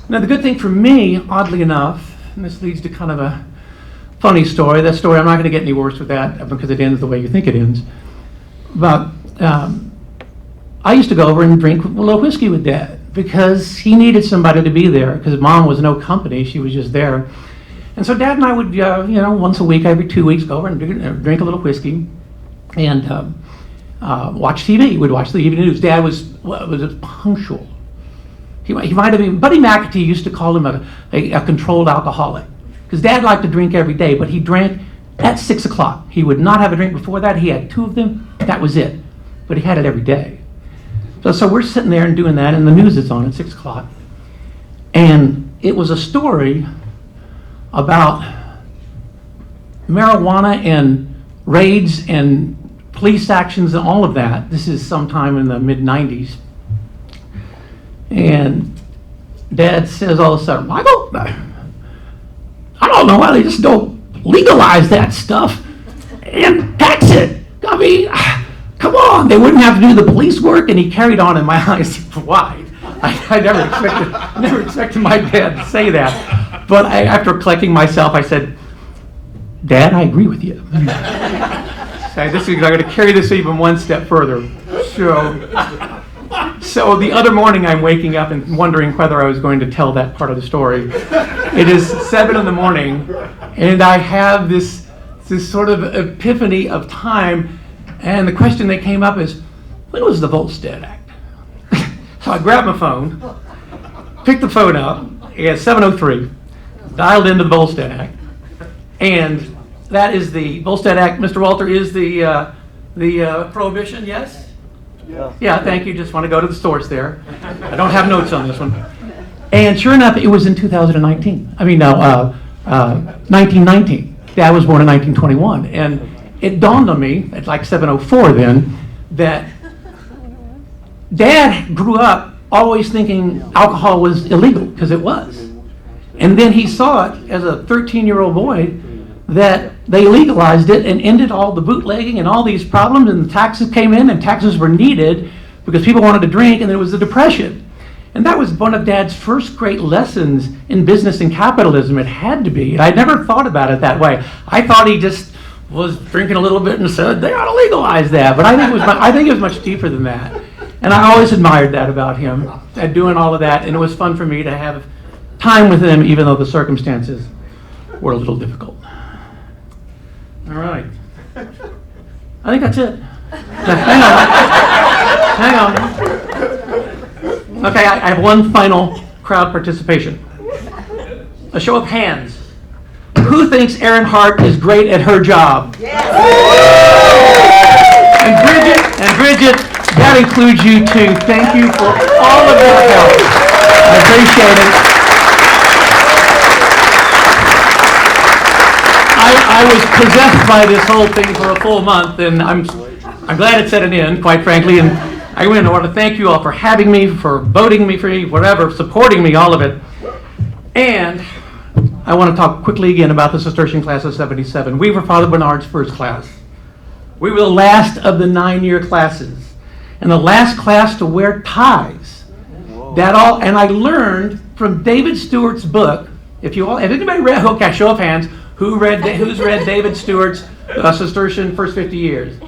Now, the good thing for me, oddly enough, and this leads to kind of a funny story. That story, I'm not going to get any worse with that because it ends the way you think it ends. But I used to go over and drink a little whiskey with Dad because he needed somebody to be there because Mom was no company. She was just there. And so Dad and I would, once a week, every 2 weeks, go over and drink a little whiskey and watch TV. We'd watch the evening news. Dad was punctual. He might have been, Buddy McAtee used to call him a controlled alcoholic. Because Dad liked to drink every day, but he drank at 6 o'clock. He would not have a drink before that. He had 2 of them. That was it. But he had it every day. So we're sitting there and doing that, and the news is on at 6 o'clock. And it was a story about marijuana and raids and police actions and all of that. This is sometime in the mid-90s. And Dad says all of a sudden, Michael, I don't know why they just don't legalize that stuff and tax it. I mean, come on, they wouldn't have to do the police work. And he carried on, and my eyes wide. I never expected my dad to say that. But after collecting myself, I said, Dad, I agree with you. I'm going to carry this even one step further. So the other morning, I'm waking up and wondering whether I was going to tell that part of the story. It is 7 in the morning, and I have this sort of epiphany of time, and the question that came up is, when was the Volstead Act? So I grabbed my phone, picked the phone up, at 7:03, dialed into the Volstead Act, and that is the Volstead Act, Mr. Walter, is the prohibition, yes? Yeah, thank you. Just want to go to the source there. I don't have notes on this one. And sure enough, it was in 2019. 1919. Dad was born in 1921. And it dawned on me, at like 7:04 then, that Dad grew up always thinking alcohol was illegal, because it was. And then he saw it as a 13-year-old boy that they legalized it and ended all the bootlegging and all these problems, and the taxes came in, and taxes were needed because people wanted to drink, and there was the Depression. And that was one of Dad's first great lessons in business and capitalism. It had to be. I never thought about it that way. I thought he just was drinking a little bit and said, they ought to legalize that. But I think it was much deeper than that. And I always admired that about him, at doing all of that, and it was fun for me to have time with him, even though the circumstances were a little difficult. All right. I think that's it. Hang on. Okay, I have one final crowd participation. A show of hands. Who thinks Erin Hart is great at her job? Yes. And Bridget, that includes you too. Thank you for all of your help. I appreciate it. I was possessed by this whole thing for a full month, and I'm glad it's at an end, quite frankly. And I want to thank you all for having me, for voting me for me, whatever, supporting me, all of it. And I want to talk quickly again about the Cistercian class of 77. We were Father Bernard's first class. We were the last of the 9-year classes, and the last class to wear ties. And I learned from David Stewart's book. If anybody read, okay, show of hands. Who's read David Stewart's Cistercian First 50 Years?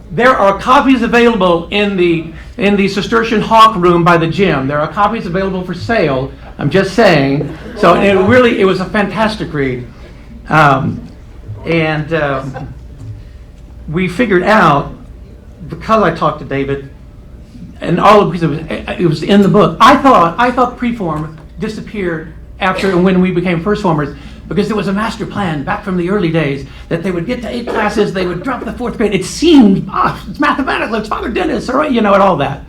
There are copies available in the Cistercian Hawk Room by the gym. There are copies available for sale. I'm just saying. So it was a fantastic read. We figured out, because I talked to David, and all of it was in the book. I thought preform disappeared after and when we became first formers, because there was a master plan back from the early days that they would get to 8 classes, they would drop the 4th grade. It seemed, it's mathematical, it's Father Dennis, and all that.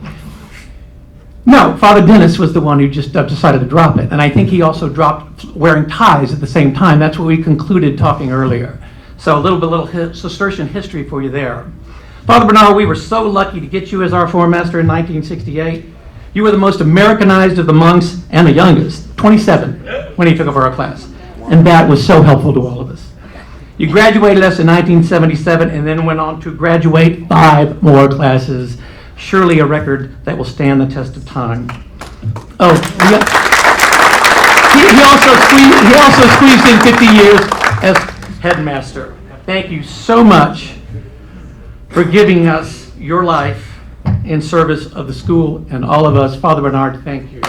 No, Father Dennis was the one who just decided to drop it. And I think he also dropped wearing ties at the same time. That's what we concluded talking earlier. So a little Cistercian history for you there. Father Bernard, we were so lucky to get you as our form master in 1968. You were the most Americanized of the monks and the youngest, 27, when he took over our class. And that was so helpful to all of us. You graduated us in 1977 and then went on to graduate 5 more classes. Surely a record that will stand the test of time. Oh, he also squeezed in 50 years as headmaster. Thank you so much for giving us your life in service of the school and all of us. Father Bernard, thank you.